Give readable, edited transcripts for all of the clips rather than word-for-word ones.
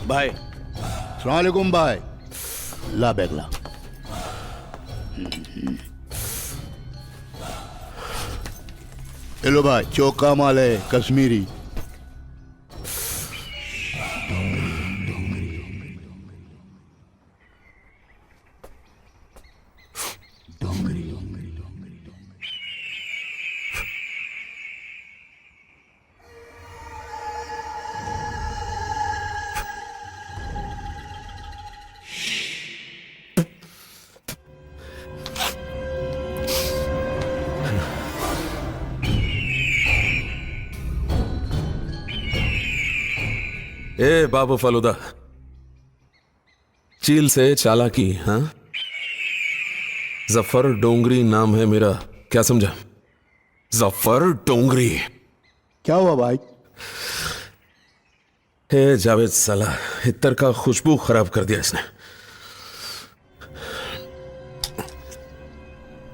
भाई अस्सलामुअलैकुम भाई। ला बैग ला। हेलो भाई, चौका माल है कश्मीरी। ए बाबू फलूदा, चील से चालाकी। हाँ, जफर डोंगरी नाम है मेरा, क्या समझा? जफर डोंगरी। क्या हुआ भाई? हे जावेद, साला इत्तर का खुशबू खराब कर दिया इसने।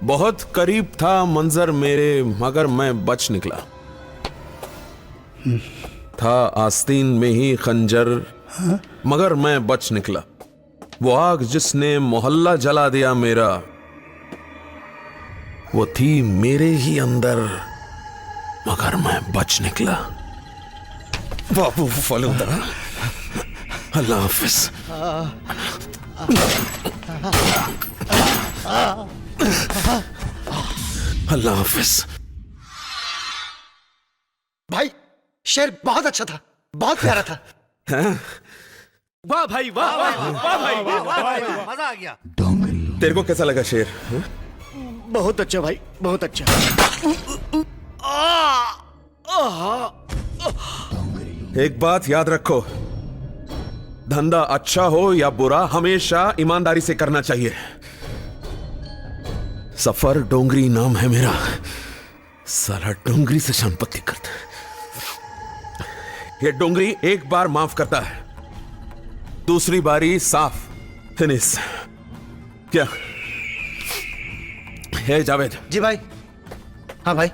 बहुत करीब था मंजर मेरे, मगर मैं बच निकला। था आस्तीन में ही खंजर, मगर मैं बच निकला। वो आग जिसने मोहल्ला जला दिया मेरा, वो थी मेरे ही अंदर, मगर मैं बच निकला। बाबू फलूदा, अल्लाह हाफिज। अल्लाह हाफिज। भाई शेर बहुत अच्छा था, बहुत प्यारा था। वाह भाई, वाह वाह वाह भाई, मजा आ गया। तेरे को कैसा लगा शेर? बहुत अच्छा भाई, बहुत अच्छा। एक बात याद रखो, धंधा अच्छा हो या बुरा, हमेशा ईमानदारी से करना चाहिए। सफर डोंगरी नाम है मेरा, साला डोंगरी से संपत्ति करता है। ये डोंगरी एक बार माफ करता है, दूसरी बारी साफ फिनिश। क्या है जावेद? जी भाई। हाँ भाई।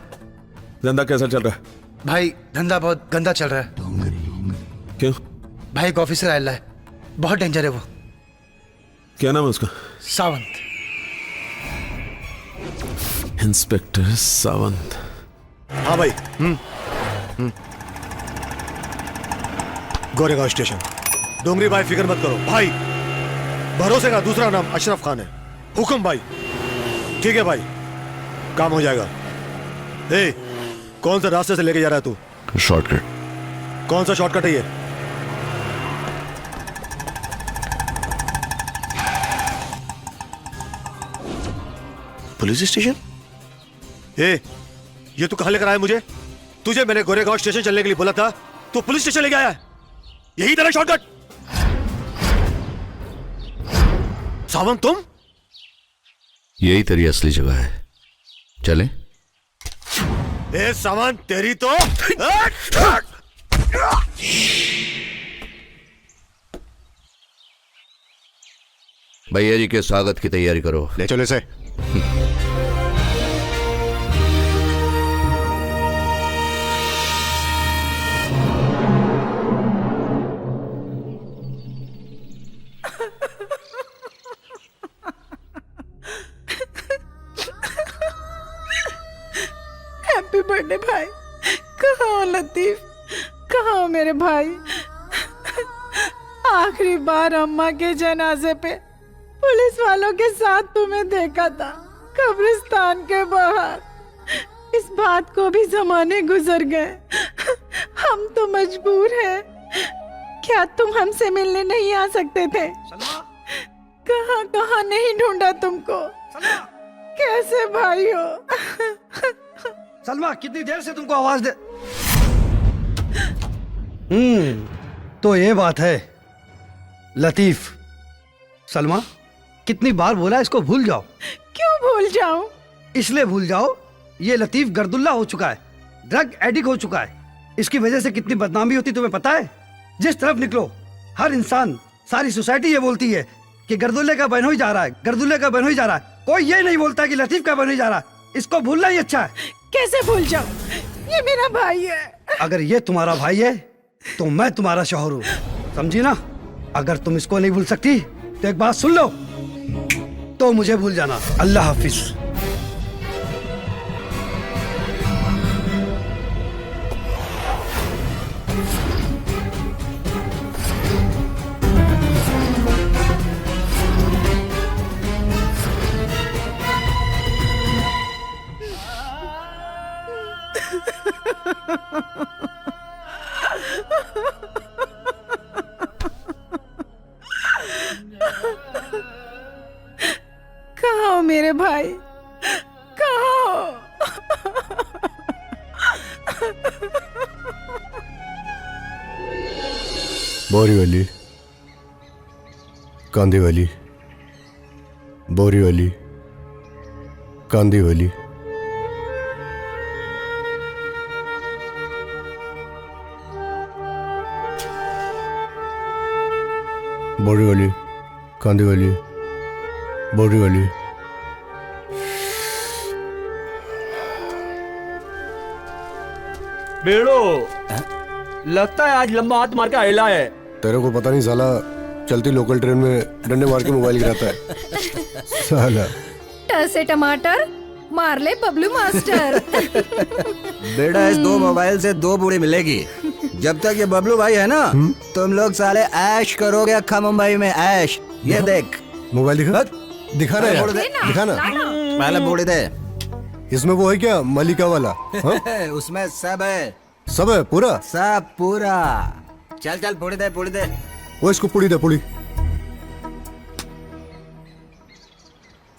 धंधा कैसा चल रहा है? भाई धंधा बहुत गंदा चल रहा है। क्यों? भाई एक ऑफिसर आया है, बहुत डेंजर है वो। क्या नाम है उसका? सावंत। इंस्पेक्टर सावंत। हाँ भाई। गोरेगांव स्टेशन। डोंगरी भाई, फिक्र मत करो भाई, भरोसे का दूसरा नाम अशरफ खान है। हुक्म भाई। ठीक है भाई, काम हो जाएगा। ए, कौन सा रास्ते से लेके जा रहा है तू? शॉर्टकट। कौन सा शॉर्टकट है ये? Police station? ए, ये तू कहां लेकर आया मुझे? तुझे मैंने गोरेगांव स्टेशन चलने के लिए बोला था, तू पुलिस स्टेशन लेके आया है। यही तेरा शॉर्टकट? सावंत तुम? यही तेरी असली जगह है, चले? ए सावंत, तेरी तो भैया जी के स्वागत की तैयारी करो। ले चलो इसे। हैप्पी बर्थडे भाई। कहाँ हो लतीफ, कहाँ हो मेरे भाई? आखिरी बार अम्मा के जनाजे पे पुलिस वालों के साथ तुम्हें देखा था, कब्रिस्तान के बाहर। इस बात को भी जमाने गुजर गए, हम तो मजबूर हैं। क्या तुम हमसे मिलने नहीं आ सकते थे? कहाँ कहाँ नहीं ढूंढा तुमको, कैसे भाई हो? सलमा, कितनी देर से तुमको आवाज दे। तो ये बात है लतीफ। सलमा, कितनी बार बोला इसको भूल जाओ। क्यों भूल जाऊं? इसलिए भूल जाओ, ये लतीफ गर्दुल्ला हो चुका है, ड्रग एडिक्ट हो चुका है। इसकी वजह से कितनी बदनामी होती तुम्हें पता है? जिस तरफ निकलो हर इंसान, सारी सोसाइटी ये बोलती है कि गर्दुल्ले का बहनोई जा रहा है, गर्दुल्ले का बहनोई जा रहा है। कोई ये नहीं बोलता कि लतीफ का बहनोई जा रहा है। इसको भूलना ही अच्छा है। कैसे भूल जाऊं? ये मेरा भाई है। अगर ये तुम्हारा भाई है तो मैं तुम्हारा शौहर हूँ, समझी ना? अगर तुम इसको नहीं भूल सकती तो एक बात सुन लो, तो मुझे भूल जाना। अल्लाह हाफिज। कहाँ हो मेरे भाई, कहाँ हो? बोरीवली, कांदीवली, बोरीवली, कांदीवली। बोरीवली, कांदीवली, बोरीवली। बेड़ो, लगता है आज लंबा हाथ मार के आयला है। तेरे को पता नहीं साला, चलती लोकल ट्रेन में डंडे मार के मोबाइल गिराता है साला। ट से टमाटर, मार ले बबलू मास्टर। बेटा इस दो मोबाइल से दो पूरी मिलेगी। जब तक ये बबलू भाई है ना, तुम लोग साले ऐश करोगे अक्खा मुंबई में ऐश। ये देख मोबाइल दिखा, दिखा ना यार, दिखा ना। पहले पूरी दे। इसमें वो है क्या, मलिका वाला? हाँ? उसमें सब है, सब है पूरा, सब पूरा। चल चल पूरी दे, पूरी दे। वो इसको पुड़ी दे, पुड़ी।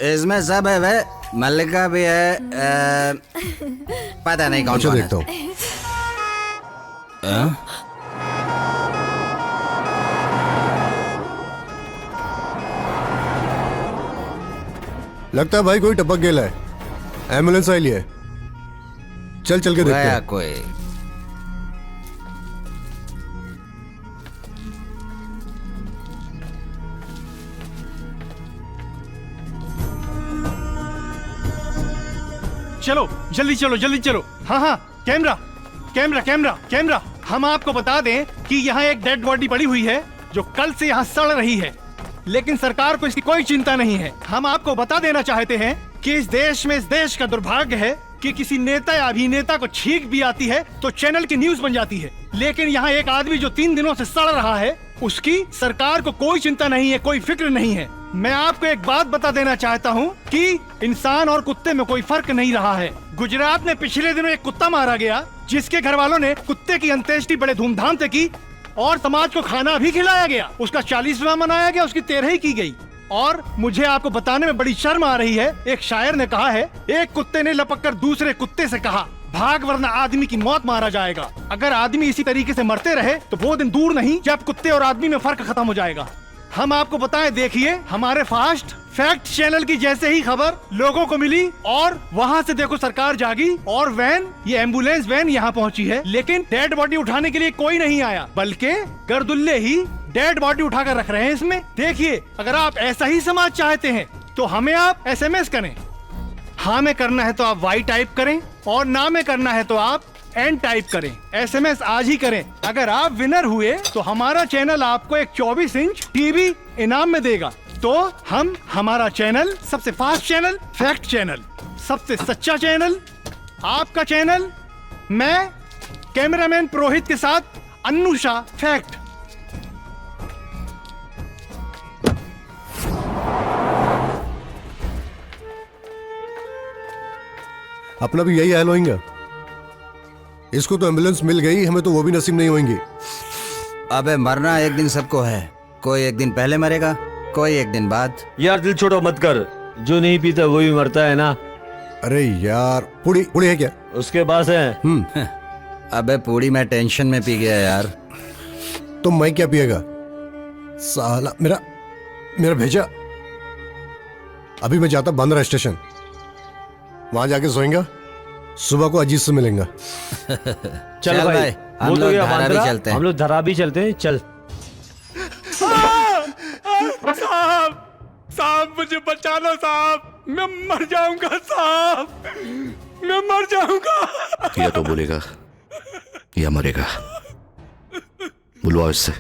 इसमें सब है वे, मल्लिका भी है। पता नहीं कौन अच्छा कौन देखता हूँ। लगता है भाई कोई टपक गेला है, एम्बुलेंस आई है। चल चल के देखते गया हैं। कोई। चलो जल्दी चलो, जल्दी चलो। हाँ हाँ, कैमरा कैमरा कैमरा कैमरा। हम आपको बता दें कि यहाँ एक डेड बॉडी पड़ी हुई है जो कल से यहाँ सड़ रही है, लेकिन सरकार को इसकी कोई चिंता नहीं है। हम आपको बता देना चाहते हैं कि इस देश का दुर्भाग्य है कि किसी नेता या अभिनेता को छींक भी आती है तो चैनल की न्यूज बन जाती है, लेकिन यहाँ एक आदमी जो 3 दिनों से सड़ रहा है, उसकी सरकार को कोई चिंता नहीं है, कोई फिक्र नहीं है। मैं आपको एक बात बता देना चाहता हूँ कि इंसान और कुत्ते में कोई फर्क नहीं रहा है। गुजरात में पिछले दिनों एक कुत्ता मारा गया, जिसके घर वालों ने कुत्ते की अंत्येष्टि बड़े धूमधाम से की और समाज को खाना भी खिलाया गया। उसका 40वां मनाया गया, उसकी 13वीं की गई। और मुझे आपको बताने में बड़ी शर्म आ रही है, एक शायर ने कहा है, एक कुत्ते ने लपक कर दूसरे कुत्ते से कहा, भाग वरना आदमी की मौत मारा जाएगा। अगर आदमी इसी तरीके से मरते रहे तो वो दिन दूर नहीं जब कुत्ते और आदमी में फर्क खत्म हो जाएगा। हम आपको बताएं, देखिए हमारे फास्ट फैक्ट चैनल की जैसे ही खबर लोगों को मिली और वहाँ से देखो सरकार जागी और वैन, ये एम्बुलेंस वैन यहाँ पहुँची है, लेकिन डेड बॉडी उठाने के लिए कोई नहीं आया, बल्कि गर्दुल्ले ही डेड बॉडी उठाकर रख रहे हैं इसमें। देखिए, अगर आप ऐसा ही समाज चाहते हैं तो हमें आप SMS करें। हाँ में करना है तो आप Y टाइप करें और ना में करना है तो आप N टाइप करें। SMS आज ही करें। अगर आप विनर हुए तो हमारा चैनल आपको एक 24 इंच टीवी इनाम में देगा। तो हम हमारा चैनल सबसे फास्ट चैनल, फैक्ट चैनल, सबसे सच्चा चैनल, आपका चैनल, मैं कैमरामैन पुरोहित के साथ अन्नुषा फैक्ट। अपना भी यही हाल होगा। इसको तो एम्बुलेंस मिल गई, हमें तो वो भी नसीब नहीं होंगी। अबे मरना एक दिन सबको है, कोई एक दिन पहले मरेगा, कोई एक दिन बाद। यार दिल छोड़ो मत कर, जो नहीं पीता वो भी मरता है ना। अरे यार, पुड़ी पुड़ी है क्या? उसके पास है। अबे पूरी मैं टेंशन में पी गया यार। तो मैं क्या पिएगा साला? मेरा भेजा। अभी मैं जाता बांद्रा स्टेशन, वहां जाके सोएंगा, सुबह को अजीत से मिलेंगे। चल भाई, हम वो तो लोग गया धारावी बांद्रा, चलते हैं। हम लोग धरावी चलते हैं। चल साहब, साहब मुझे बचा लो साहब, मैं मर जाऊंगा साहब, मैं मर जाऊंगा। या तो बोलेगा या मरेगा। बुलवाओ इससे।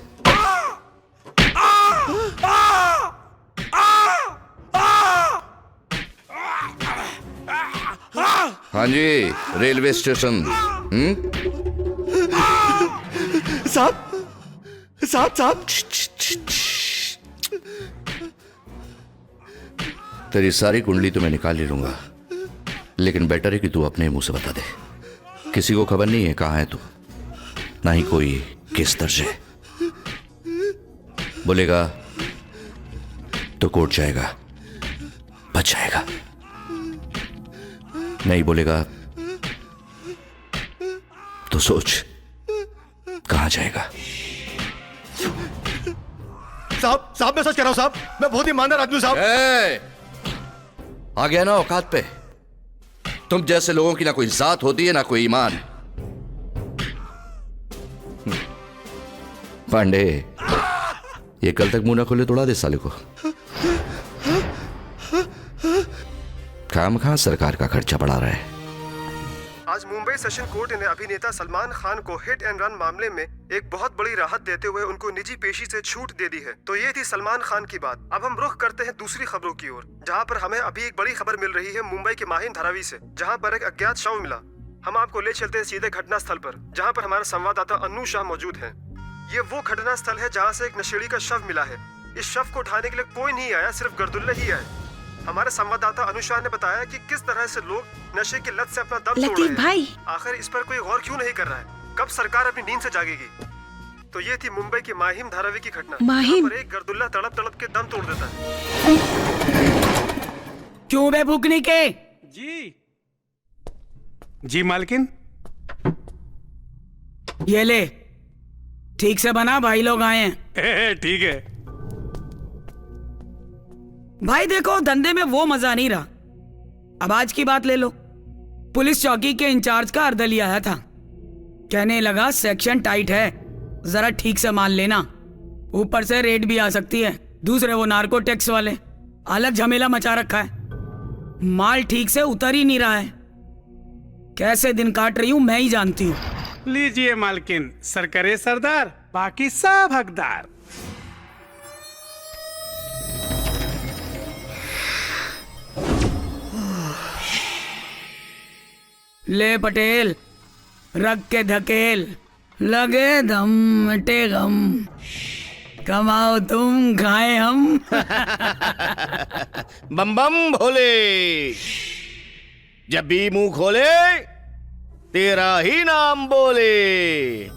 हाँ जी, रेलवे स्टेशन। साहब साहब साहब, तेरी सारी कुंडली तो मैं निकाल ही लूंगा, लेकिन बेटर है कि तू अपने मुंह से बता दे। किसी को खबर नहीं है कहां है तू, ना ही कोई किस दर्ज है। बोलेगा तो कोर्ट जाएगा, बच जाएगा। नहीं बोलेगा तो सोच कहां जाएगा। साहब साहब मैं सच कह रहा हूं साहब, मैं बहुत ईमानदार आदमी हूं साहब। आ गया ना औकात पे। तुम जैसे लोगों की ना कोई जात होती है ना कोई ईमान। पांडे, ये कल तक मुंह ना खोले तोड़ा दे साले को। खामखा सरकार का खर्चा बढ़ा रहा है। आज मुंबई सेशन कोर्ट ने अभिनेता सलमान खान को हिट एंड रन मामले में एक बहुत बड़ी राहत देते हुए उनको निजी पेशी से छूट दे दी है। तो ये थी सलमान खान की बात। अब हम रुख करते हैं दूसरी खबरों की ओर, जहां पर हमें अभी एक बड़ी खबर मिल रही है मुंबई के माहिम धारावी से, जहां पर एक अज्ञात शव मिला। हम आपको ले चलते हैं सीधे घटना स्थल पर, जहाँ पर हमारे संवाददाता अन्नू शाह मौजूद है। ये वो घटना स्थल है जहाँ से एक नशेड़ी का शव मिला है। इस शव को उठाने के लिए कोई नहीं आया, सिर्फ गर्दुल्ले ही आए। हमारे संवाददाता अनुषा ने बताया कि किस तरह से लोग नशे की लत से अपना दम तोड़ रहे हैं। भाई, आखिर इस पर कोई गौर क्यों नहीं कर रहा है? कब सरकार अपनी नींद से जागेगी? तो ये थी मुंबई की माहिम धारावी की घटना, जहाँ पर एक गर्दुल्ला तड़प तड़प के दम तोड़ देता है। क्यों बे भूखने के? जी मालकिन। ये ले, ठीक से बना, भाई लोग आए हैं। ठीक है भाई देखो, धंधे में वो मजा नहीं रहा। अब आज की बात ले लो। पुलिस चौकी के इंचार्ज का अर्दली आया था, कहने लगा सेक्शन टाइट है, जरा ठीक से मान लेना, ऊपर से रेड भी आ सकती है। दूसरे वो नार्को टैक्स वाले, अलग झमेला मचा रखा है। माल ठीक से उतर ही नहीं रहा है। कैसे दिन काट रही हूं मैं ही जानती हूँ। लीजिए मालकिन, सरकारे सरदार, बाकी सब हकदार। ले पटेल, रख के धकेल, लगे दम मिटे गम, कमाओ तुम खाए हम। बम बम भोले, जब भी मुंह खोले तेरा ही नाम बोले।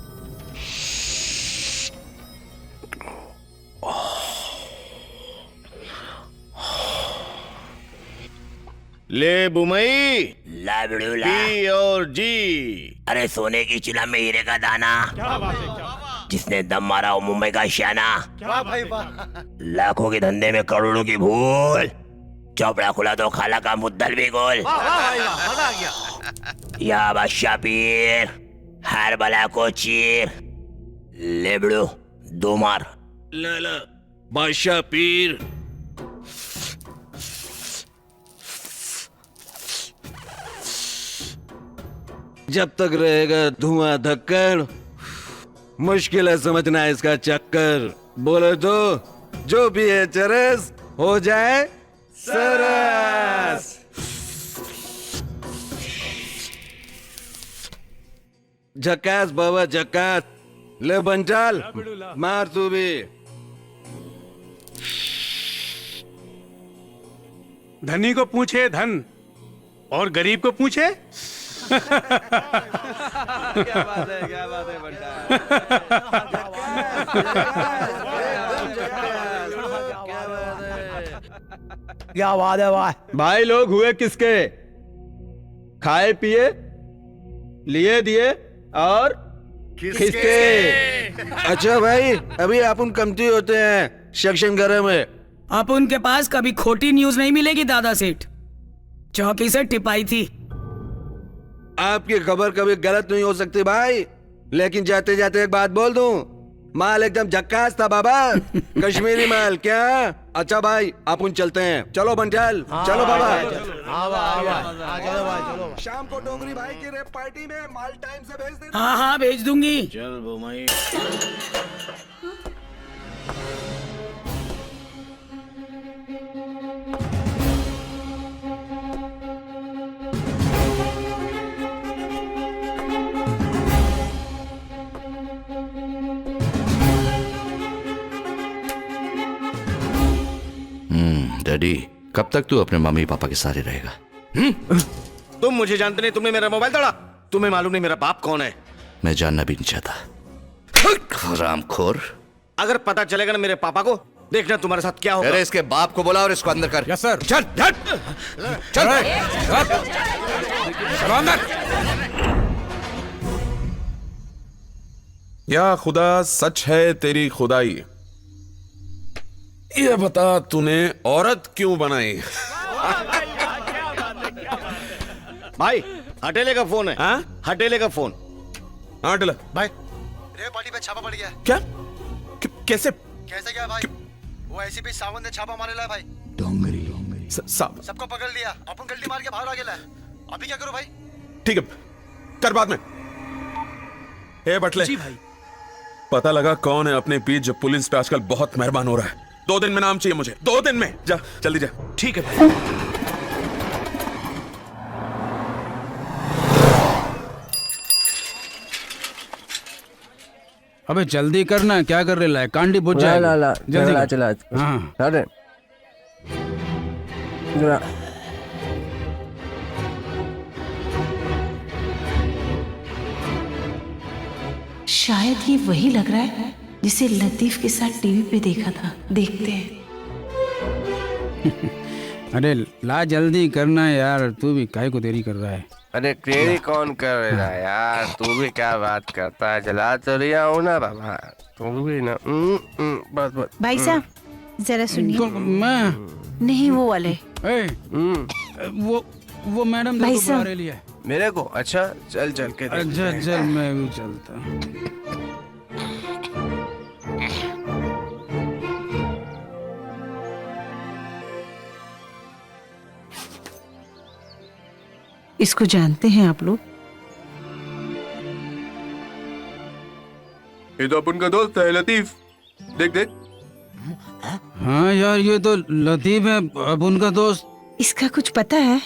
ले बुमई, ला बिड़ू ला। पी और जी। अरे सोने की चिला में हीरे का दाना, जिसने दम मारा वो मुंबई का शाना। लाखों के धंधे में करोड़ों की भूल, चौपड़ा खुला तो खाला का मुद्दल भी गोल। या बादशाह पीर, हर बला को चीर। ले बिड़ू दो मार। ला बादशाह पीर। जब तक रहेगा धुआं धक्कर, मुश्किल है समझना इसका चक्कर। बोले तो जो भी है चरस, हो जाए सरस। झकास बाबा झकास। ले बंचाल, मार तू भी। धनी को पूछे धन और गरीब को पूछे। क्या बात है क्या बात है भाई। भाई लोग हुए किसके? खाए पिए, लिए दिए और किसके? अच्छा भाई, अभी अपन कमती होते हैं सेक्शन गरम है। अब उनके पास कभी खोटी न्यूज नहीं मिलेगी दादा सेठ, चौकी से टिपाई थी। आपकी खबर कभी गलत नहीं हो सकती भाई, लेकिन जाते जाते एक बात बोल दूं, माल एकदम झक्कास था बाबा। कश्मीरी माल क्या? अच्छा भाई अपन चलते हैं। चलो बंचाल, चलो बाबा। शाम को डोंगरी भाई की रेप पार्टी में माल टाइम से भेज देना। हाँ हाँ भेज दूंगी। चल बुमई। डैडी, कब तक तू अपने मम्मी पापा के सारे रहेगा? तुम मुझे जानते नहीं, तुमने मेरा मोबाइल तोड़ा। तुम्हें मालूम नहीं मेरा बाप कौन है? मैं जानना भी नहीं चाहता। हरामखोर। अगर पता चलेगा ना मेरे पापा को, देखना तुम्हारे साथ क्या होगा। अरे इसके बाप को बुला और इसको अंदर कर। Yes sir. चल चल चल चलो अंदर। या खुदा, सच है तेरी खुदाई। ये बता, तूने औरत क्यों बनाई? भाई हटेले का फोन है। हाँ? हटेले का फोन। हाँ डला भाई रेप पार्टी पे छापा पड़ गया। क्या? कैसे? कैसे क्या भाई? वो एसीपी सावंत ने छापा मारेला है भाई। डोंगरी सबको पकड़ लिया, अपन गलती मार के बाहर आ गया। अभी क्या करो भाई? ठीक है, कर बाद में। ए बटले जी भाई। पता लगा कौन है अपने बीच जो पुलिस पे आजकल बहुत मेहरबान हो रहा है। 2 दिन में नाम चाहिए मुझे, 2 दिन में। जा जल्दी जा। ठीक है भाई। अबे जल्दी करना, क्या कर रहे है? कांडी पूछ जाएगा। जल्दी कर। चला हाँ अरे शायद ये वही लग रहा है जिसे लतीफ के साथ टीवी पे देखा था। देखते हैं। अरे ला जल्दी करना यार, तू भी काहे को देरी कर रहा है? अरे तेरी कौन कर रहा है यार? तू भी क्या बात करता है? चला तो रिया हो ना बाबा, तू भी ना। बस बस। भाई साहब जरा सुनिए। तो मैं नहीं वो वाले। वो मैडम भाई देखो बुला साहब। रही है। मेरे को? अच्छा चल चल के देखते अच्छा हैं। चल, मैं भी चलता हूँ। इसको जानते हैं आप लोग? ये तो अपन का दोस्त है लतीफ। देख देख। हाँ यार, ये तो लतीफ है, अब उनका दोस्त। इसका कुछ पता है?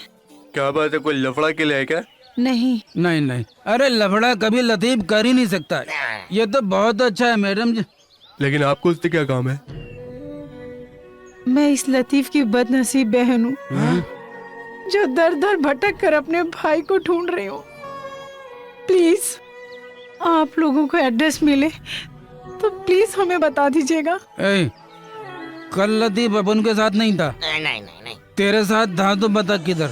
क्या बात है, कोई लफड़ा के लिए है क्या? नहीं नहीं नहीं, अरे लफड़ा कभी लतीफ कर ही नहीं सकता। ये तो बहुत अच्छा है मैडम जी। लेकिन आपको उससे क्या काम है? मैं इस लतीफ की बदनसीब बहन हूँ जो दर दर भटक कर अपने भाई को ढूंढ रही हूँ। प्लीज आप लोगों को एड्रेस मिले तो प्लीज हमें बता दीजिएगा। कल लतीफ अब उनके साथ नहीं था। नहीं। तेरे साथ था तो बता किधर?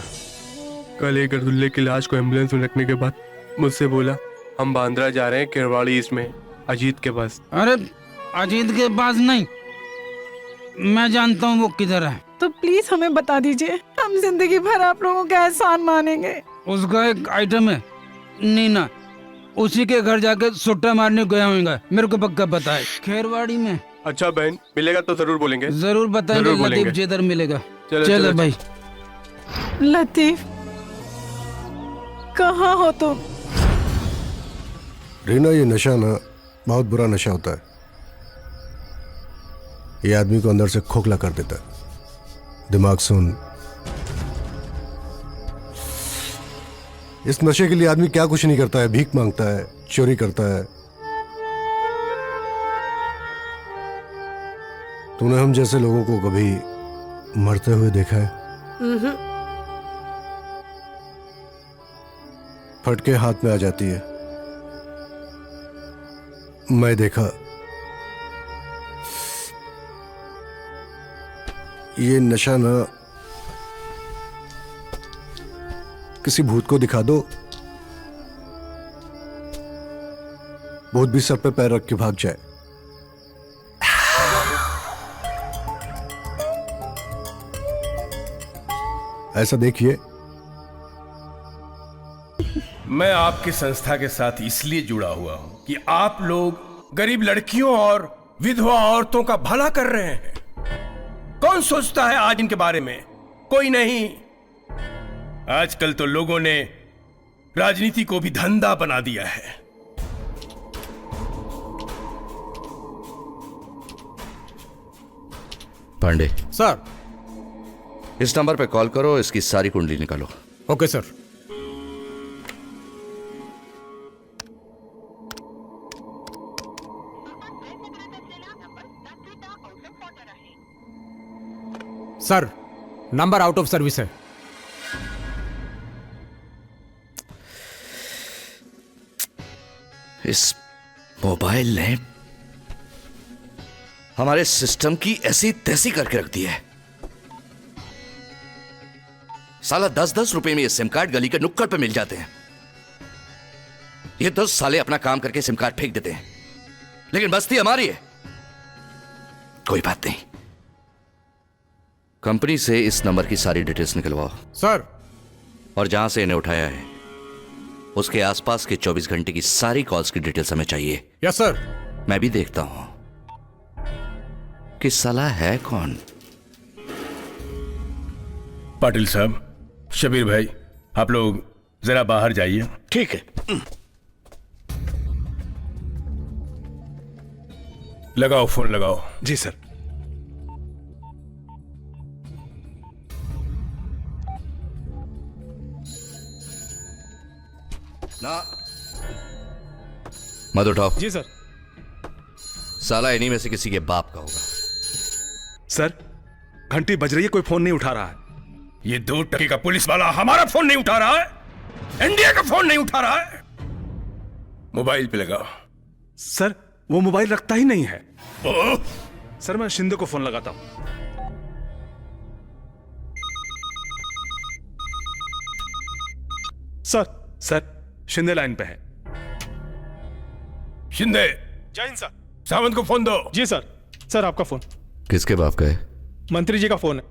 कल एक गर्दुल्ले की लाश को एम्बुलेंस में रखने के बाद मुझसे बोला, हम बांद्रा जा रहे हैं किरवाड़ी इसमें अजीत के पास। अरे अजीत के पास नहीं, मैं जानता हूँ वो किधर है। तो प्लीज हमें बता दीजिए, हम जिंदगी भर आप लोगों का एहसान मानेंगे। उसका एक आइटम है नीना, उसी के घर जाके सुट्टा मारने गया होगा। मेरे को पक्का पता है, खेरवाड़ी में। अच्छा बहन, मिलेगा तो जरूर बोलेंगे। जरूर बताएंगे। जरूर बोलेंगे। लतीफ जिधर मिलेगा। चलो, चलो चलो, भाई। लतीफ कहाँ हो तुम? रीना, ये नशा ना बहुत बुरा नशा होता है। ये आदमी को अंदर से खोखला कर देता है। दिमाग सुन, इस नशे के लिए आदमी क्या कुछ नहीं करता है। भीख मांगता है, चोरी करता है। तूने हम जैसे लोगों को कभी मरते हुए देखा है? फटके हाथ में आ जाती है। मैं देखा। ये नशा ना किसी भूत को दिखा दो, भूत भी सर पे पैर रख के भाग जाए। ऐसा देखिए। मैं आपकी संस्था के साथ इसलिए जुड़ा हुआ हूं कि आप लोग गरीब लड़कियों और विधवा औरतों का भला कर रहे हैं। कौन सोचता है आज इनके बारे में? कोई नहीं। आजकल तो लोगों ने राजनीति को भी धंधा बना दिया है। पांडे सर, इस नंबर पे कॉल करो, इसकी सारी कुंडली निकालो। Okay sir. Sir number out of service है। इस मोबाइल ने हमारे सिस्टम की ऐसी तैसी करके रख दी है। साला 10-10 रुपए में ये सिम कार्ड गली के नुक्कड़ पे मिल जाते हैं। ये 10 साले अपना काम करके सिम कार्ड फेंक देते हैं, लेकिन बस्ती हमारी है। कोई बात नहीं, कंपनी से इस नंबर की सारी डिटेल्स निकलवाओ सर। और जहां से इन्हें उठाया है उसके आसपास के 24 घंटे की सारी कॉल्स की डिटेल्स हमें चाहिए। Yes sir. मैं भी देखता हूं कि साला है कौन। पाटिल साहब, शबीर भाई, आप लोग जरा बाहर जाइए। ठीक है। लगाओ फोन लगाओ। जी सर। ना मत उठाओ। जी सर। साला इन्हीं में से किसी के बाप का होगा। सर, घंटी बज रही है, कोई फोन नहीं उठा रहा है। ये 2 टके का पुलिस वाला हमारा फोन नहीं उठा रहा है, इंडिया का फोन नहीं उठा रहा है। मोबाइल पे लगाओ। सर, वो मोबाइल रखता ही नहीं है। सर, मैं शिंदे को फोन लगाता हूं। सर, शिंदे लाइन पे है। शिंदे। जय हिंद सर। सावंत को फोन दो। जी सर। सर, आपका फोन। किसके बाप का है? मंत्री जी का फोन है।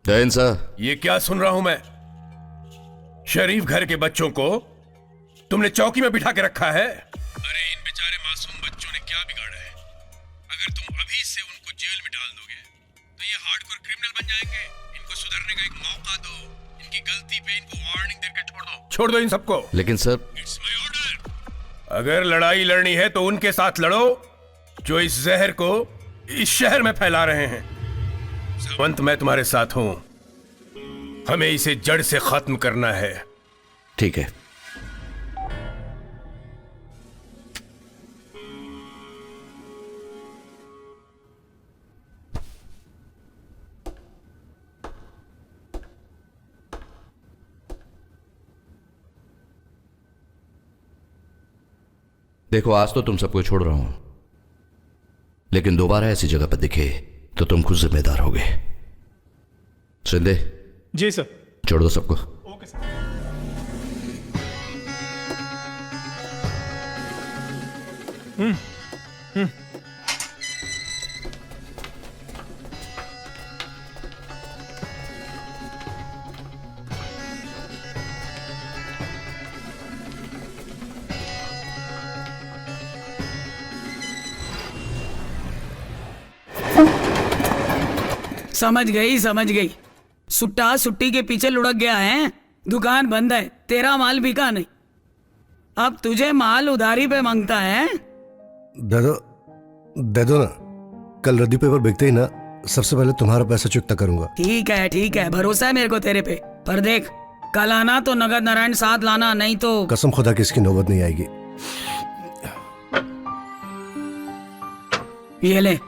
जय हिंद सर। ये क्या सुन रहा हूं मैं? शरीफ घर के बच्चों को तुमने चौकी में बिठा के रखा है। अरे इन बेचारे मासूम बच्चों ने क्या बिगाड़ा है? अगर तुम अभी से उनको जेल में डाल दोगे तो ये हार्डकोर क्रिमिनल बन जाएंगे। इनको सुधरने का एक मौका दो। इनकी गलती पे इनको वार्निंग देकर छोड़ दो इन सबको। लेकिन सर, इट्स माय ऑर्डर। अगर लड़ाई लड़नी है तो उनके साथ लड़ो जो इस जहर को इस शहर में फैला रहे हैं। सावंत, मैं तुम्हारे साथ हूं। हमें इसे जड़ से खत्म करना है। ठीक है। देखो, आज तो तुम सबको छोड़ रहा हूं, लेकिन दोबारा ऐसी जगह पर दिखे तो तुम खुद जिम्मेदार होगे। शिंदे। जी सर। छोड़ दो सबको। Okay sir. समझ गई। सुट्टा सुट्टी के पीछे लुढ़क गया है। दुकान बंद है, तेरा माल बिका नहीं, अब तुझे माल उधारी पे मांगता है। दे दो ना, कल रद्दी पेपर बिकते ही ना सबसे पहले तुम्हारा पैसा चुकता करूंगा। ठीक है, भरोसा है मेरे को तेरे पे। पर देख, कल आना तो नगद नारायण साथ लाना, नहीं तो कसम खुदा की इसकी नौबत नहीं आएगी। ये ले।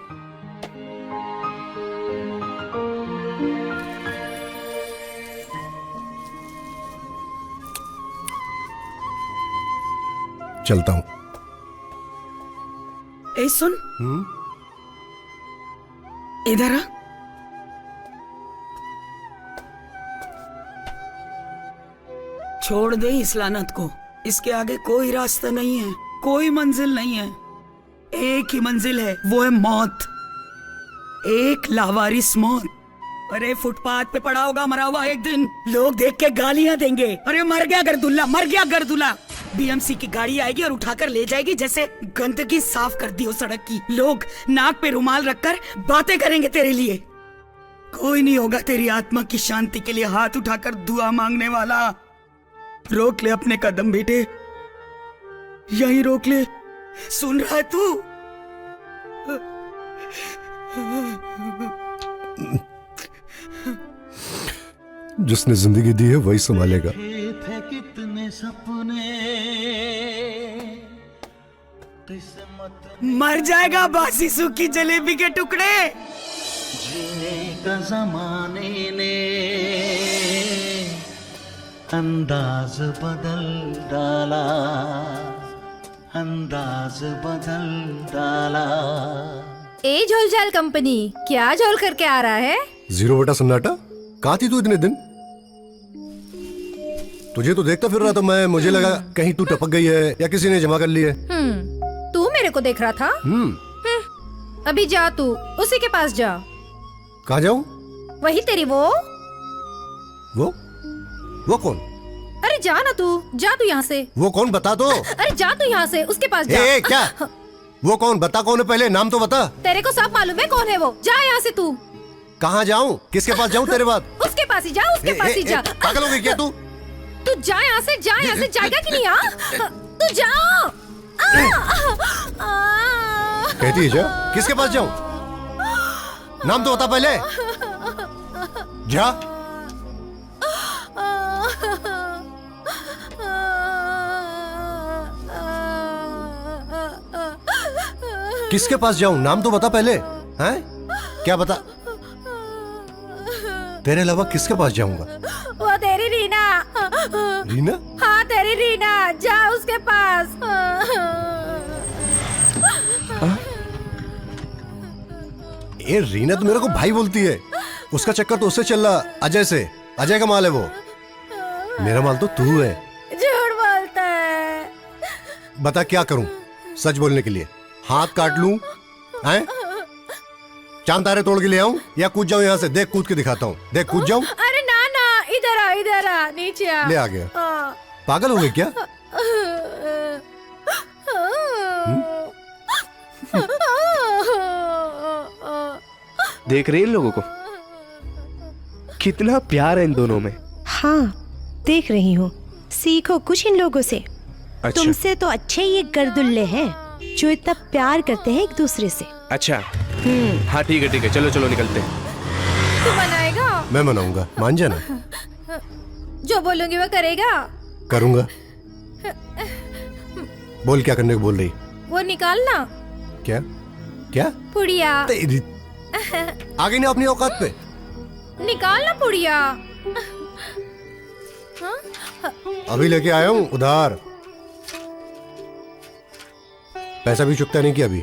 चलता हूं। ए सुन, इधर आ। छोड़ दे इस लानत को। इसके आगे कोई रास्ता नहीं है, कोई मंजिल नहीं है। एक ही मंजिल है, वो है मौत। एक लावारिस मौत। अरे फुटपाथ पे पड़ा होगा मरा हुआ, एक दिन लोग देख के गालियां देंगे। अरे मर गया गर्दुल्ला। बीएमसी की गाड़ी आएगी और उठाकर ले जाएगी जैसे गंदगी साफ कर दी हो सड़क की। लोग नाक पे रुमाल रखकर बातें करेंगे तेरे लिए। कोई नहीं होगा तेरी आत्मा की शांति के लिए हाथ उठाकर दुआ मांगने वाला। रोक ले अपने कदम बेटे, यहीं रोक ले। सुन रहा है तू? जिसने जिंदगी दी है वही संभालेगा। थे कितने सपने किस्मत मर जाएगा बासी सूखी जलेबी के टुकड़े। जीने का जमाने ने अंदाज बदल डाला, अंदाज बदल डाला। ए झोलझाल कंपनी क्या झोल करके आ रहा है? जीरो बेटा सन्नाटा, कहाँ थी तू इतने दिन? तुझे तो देखता फिर रहा था मैं, मुझे लगा कहीं तू टपक गई है या किसी ने जमा कर ली है। तू मेरे को देख रहा था? अभी जा तू उसी के पास जा। कहाँ जाऊँ? वही तेरी वो कौन? अरे जा ना तू, जा तू यहाँ से। वो कौन बता तो। अरे जा तू यहाँ से, उसके पास जा। क्या? वो कौन? बता कौन है, पहले नाम तो बता। तेरे को सब मालूम है कौन है वो, जा यहाँ से तू। कहाँ जाऊँ? किसके पास जाऊँ तेरे बाद? उसके पास ही जा, उसके पास ही जा। पागल हो गई क्या तू? तू जा यहाँ से, जा यहाँ से, जाएगा कि नहीं? तू जा। कहती है जा, किसके पास जाऊँ? नाम तो बता पहले। जा। किसके पास जाऊं? नाम तो बता पहले। हैं? क्या बता? तेरे अलावा किसके पास जाऊंगा? वो तेरी रीना। रीना? हाँ तेरी रीना, जा उसके पास। ये रीना तो मेरे को भाई बोलती है। उसका चक्कर तो उससे चल रहा, अजय से। अजय का माल है वो। मेरा माल तो तू है। झूठ बोलता है। बता क्या करूं सच बोलने के लिए? हाथ काट लूं? हैं? चांद तारे तोड़ के ले आऊं या कूद जाऊं यहाँ से? देख कूद के दिखाता हूँ। देख कूद जाऊं? अरे ना ना, इधर आ नीचे आ। ले आ गया। पागल हो गई क्या? देख रहे इन लोगों को, कितना प्यार है इन दोनों में। हाँ देख रही हूँ, सीखो कुछ इन लोगों से। अच्छा। तुमसे तो अच्छे ये गर्दुल्ले हैं जो इतना प्यार करते हैं एक दूसरे से। अच्छा हाँ ठीक है चलो चलो निकलते हैं। तू मनाएगा? मैं मनाऊंगा, मान जाना। जो बोलूंगी वो करेगा? करूंगा। बोल क्या करने को बोल रही? वो निकालना। क्या क्या? पुड़िया। आगे ना अपनी औकात पे। निकालना पुड़िया। अभी लेके आया हूँ उधार। पैसा भी चुकता नहीं किया अभी।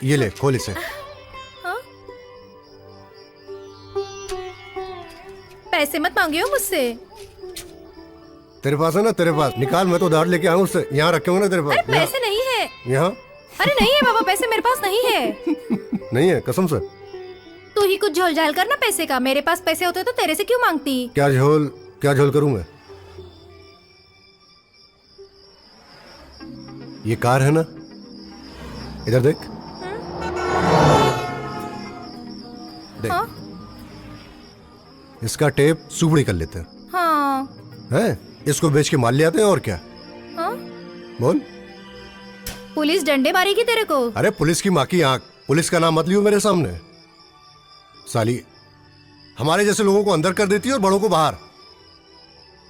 ये ले, खोल इसे। पैसे मत मांगियो मुझसे। तेरे पास है ना? तेरे पास निकाल, मैं तो उधार लेके आया हूँ उससे। यहाँ रखे होंगे ना तेरे पास? अरे पैसे नहीं है यहाँ। अरे नहीं है बाबा, पैसे मेरे पास नहीं है। नहीं है कसम से? तू ही कुछ झोल झाल करना पैसे का। मेरे पास पैसे होते तो तेरे से क्यों मांगती? क्या झोल करूं मैं? ये कार है ना, इधर देख। देख। हाँ? इसका टेप सुबड़ी कर लेते हैं। हाँ। हैं? इसको बेच के माल ले आते हैं और क्या। हाँ? बोल। पुलिस डंडे मारेगी तेरे को। अरे पुलिस की माँ की आंख, पुलिस का नाम मत लियो मेरे सामने। साली हमारे जैसे लोगों को अंदर कर देती है और बड़ों को बाहर।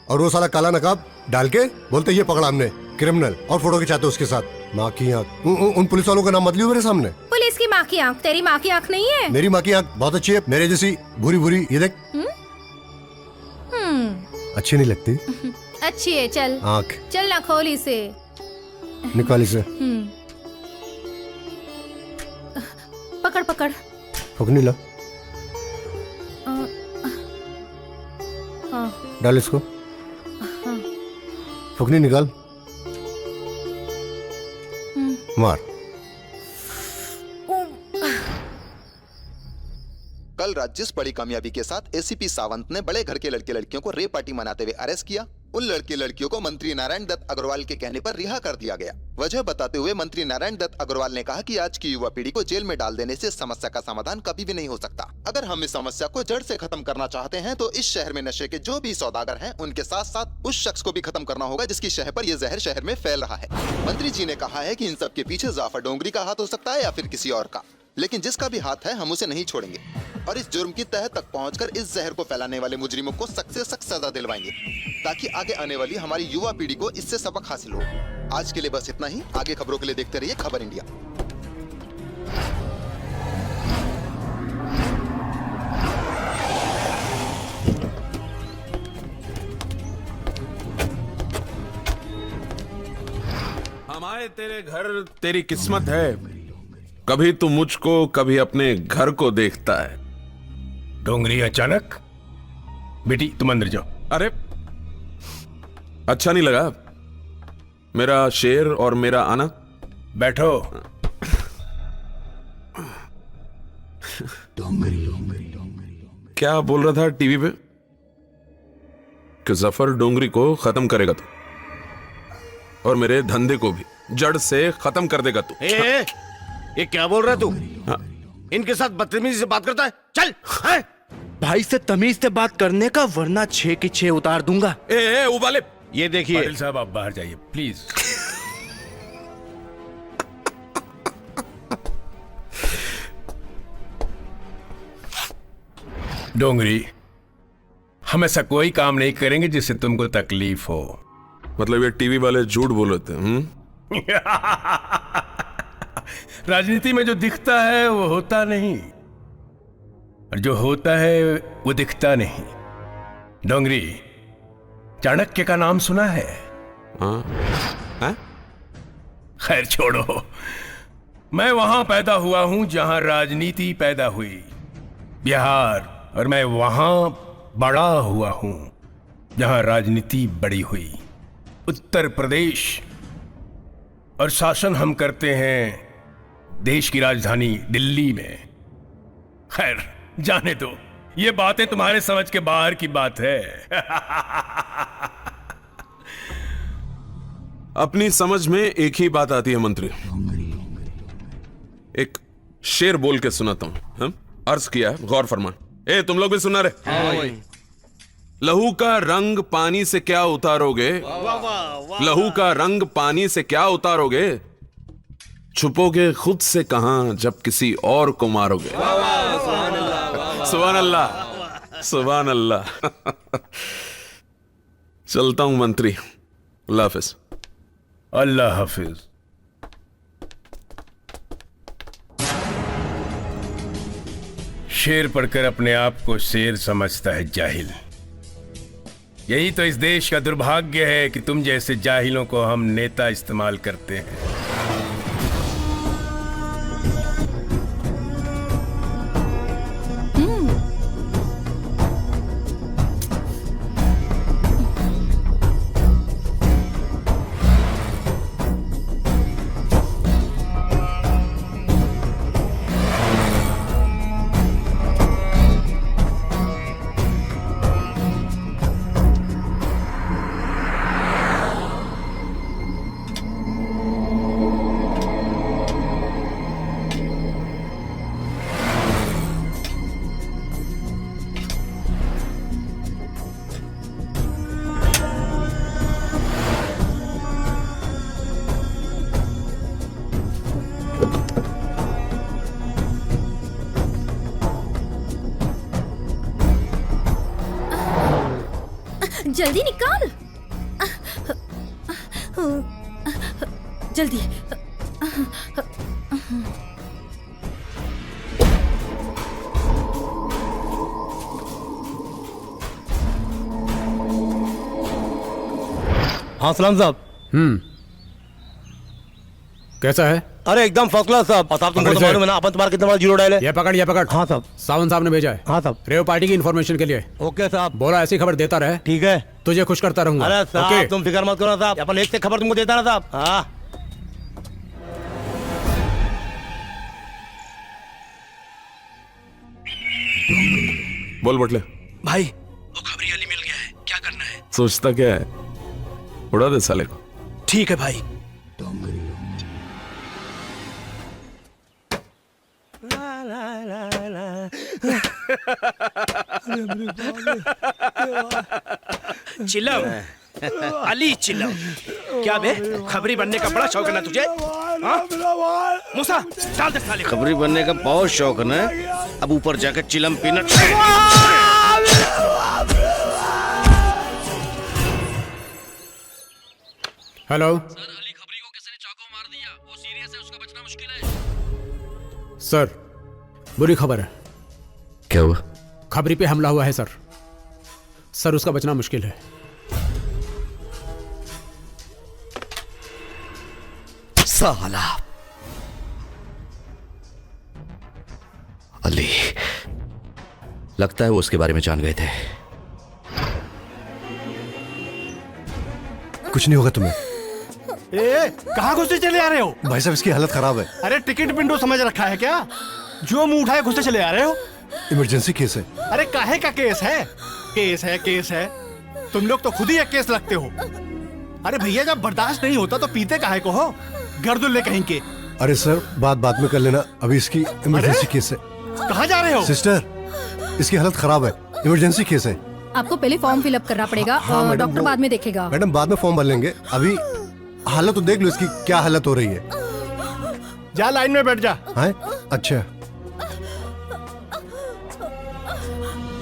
और वो साला काला नकाब डाल के बोलते ये पकड़ा हमने क्रिमिनल, और फोटो खिंचाते उसके साथ। माँ की आंख। उन पुलिस वालों का नाम मत लियो मेरे सामने। पुलिस की माँ की आंख तेरी माँ की आंख नहीं है? मेरी माँ की आंख बहुत अच्छी है, मेरे जैसी भूरी भूरी। ये देख। अच्छी नहीं लगती? अच्छी है। चल आंख चल ना, खोल इसे। निकाल इसे। पकड़ पकड़। फुकनी ला। हाँ। डाल इसको। हाँ। फुकनी निकाल। मार। कल रात जिस बड़ी कामयाबी के साथ एसीपी सावंत ने बड़े घर के लड़के लड़कियों को रेप पार्टी मनाते हुए अरेस्ट किया, उन लड़के लड़कियों को मंत्री नारायण दत्त अग्रवाल के कहने पर रिहा कर दिया गया। वजह बताते हुए मंत्री नारायण दत्त अग्रवाल ने कहा कि आज की युवा पीढ़ी को जेल में डाल देने से समस्या का समाधान कभी भी नहीं हो सकता। अगर हम इस समस्या को जड़ से खत्म करना चाहते हैं तो इस शहर में नशे के जो भी सौदागर हैं उनके साथ साथ उस शख्स को भी खत्म करना होगा जिसकी शहर पर यह जहर शहर में फैल रहा है। मंत्री जी ने कहा है कि इन सब के पीछे जाफर डोंगरी का हाथ हो सकता है या फिर किसी और का। लेकिन जिसका भी हाथ है हम उसे नहीं छोड़ेंगे और इस जुर्म की तह तक पहुंचकर इस जहर को फैलाने वाले मुजरिमों को सख्त से सख्त सजा दिलवाएंगे ताकि आगे आने वाली हमारी युवा पीढ़ी को इससे सबक हासिल हो। आज के लिए बस इतना ही। आगे खबरों के लिए देखते रहिए खबर इंडिया। हम आए तेरे घर, तेरी किस्मत है। कभी तू मुझको कभी अपने घर को देखता है। डोंगरी अचानक? बेटी तुम अंदर जाओ। अरे अच्छा नहीं लगा मेरा शेर और मेरा आना? बैठो। क्या बोल रहा था टीवी पे कि जफर डोंगरी को खत्म करेगा तू और मेरे धंधे को भी जड़ से खत्म कर देगा तू। ये क्या बोल रहा है तू? इनके साथ बदतमीजी से बात करता है? चल है? भाई से तमीज से बात करने का, वरना 6 की 6 उतार दूंगा। उबाले। ये देखिए पाटिल साहब, आप बाहर जाइए प्लीज। डोंगरी, हम ऐसा कोई काम नहीं करेंगे जिससे तुमको तकलीफ हो। मतलब ये टीवी वाले झूठ बोल रहे थे? राजनीति में जो दिखता है वो होता नहीं, और जो होता है वो दिखता नहीं। डोंगरी, चाणक्य का नाम सुना है? हाँ? खैर छोड़ो, मैं वहां पैदा हुआ हूं जहां राजनीति पैदा हुई, बिहार। और मैं वहां बड़ा हुआ हूं जहां राजनीति बड़ी हुई, उत्तर प्रदेश। और शासन हम करते हैं देश की राजधानी दिल्ली में। खैर जाने दो, ये बातें तुम्हारे समझ के बाहर की बात है। अपनी समझ में एक ही बात आती है मंत्री। एक शेर बोल के सुनाता हूं। अर्ज किया, गौर फरमा। तुम लोग भी सुना रहे? लहू का रंग पानी से क्या उतारोगे? लहू का रंग पानी से क्या उतारोगे? छुपोगे खुद से कहां जब किसी और को मारोगे? सुभान अल्लाह, सुभान अल्लाह। चलता हूं मंत्री, अल्लाह हाफिज। अल्लाह हाफिज। शेर पढ़कर अपने आप को शेर समझता है जाहिल। यही तो इस देश का दुर्भाग्य है कि तुम जैसे जाहिलों को हम नेता इस्तेमाल करते हैं। जल्दी निकाल, जल्दी। हाँ सलाम साहब। कैसा है? अरे एकदम फर्स्ट क्लास साहब। और साहब तुमको तो मालूम है ना, अपन तुम्हारा कितना बड़ा जीरो डायल है। ये पकड़, ये पकड़। हाँ साहब। सावंत साहब ने भेजा है। हाँ साहब। रेव पार्टी की इन्फॉर्मेशन के लिए। ओके साहब। बोला ऐसी खबर देता रहे। ठीक है, तुझे खुश करता रहूंगा। अरे साहब ओके? तुम फिक्र मत करो साहब, अपन एक से खबर तुमको देता ना साहब। हाँ बोल बटले भाई, वो खबरी अली मिल गया है, क्या करना है? सोचता क्या है? उड़ा दे साले को। ठीक है भाई। चिलम, अली चिलम, क्या बे, खबरी बनने का बड़ा शौक है ना तुझे? मूसा डाल दे साले। खबरी बनने का बहुत शौक है ना? अब ऊपर जाकर चिलम पीना। हेलो सर, बुरी खबर है। क्या हुआ? खबरी पे हमला हुआ है सर। सर उसका बचना मुश्किल है। साला अली, लगता है वो उसके बारे में जान गए थे। कुछ नहीं होगा तुम्हें। कहाँ घुसते चले आ रहे हो? भाई साहब इसकी हालत खराब है। अरे टिकट विंडो समझ रखा है क्या? जो मुंह उठाए घुसते चले आ रहे हो? इमरजेंसी केस है। अरे काहे का केस है? केस है। तुम लोग तो खुद ही एक केस लगते हो। अरे भैया, जब बर्दाश्त नहीं होता तो पीते काहे को हो? गर्दुल्ले कहीं के। अरे सर, बाद में कर लेना, अभी इसकी इमरजेंसी केस है। कहाँ जा रहे हो? सिस्टर, इसकी हालत खराब है, इमरजेंसी केस है। आपको पहले फॉर्म फिलअप करना पड़ेगा। हाँ, डॉक्टर बाद में देखेगा। मैडम बाद में फॉर्म भर लेंगे, अभी हालत तो देख लो इसकी क्या हालत हो रही है। जा लाइन में बैठ जा। हैं? अच्छा,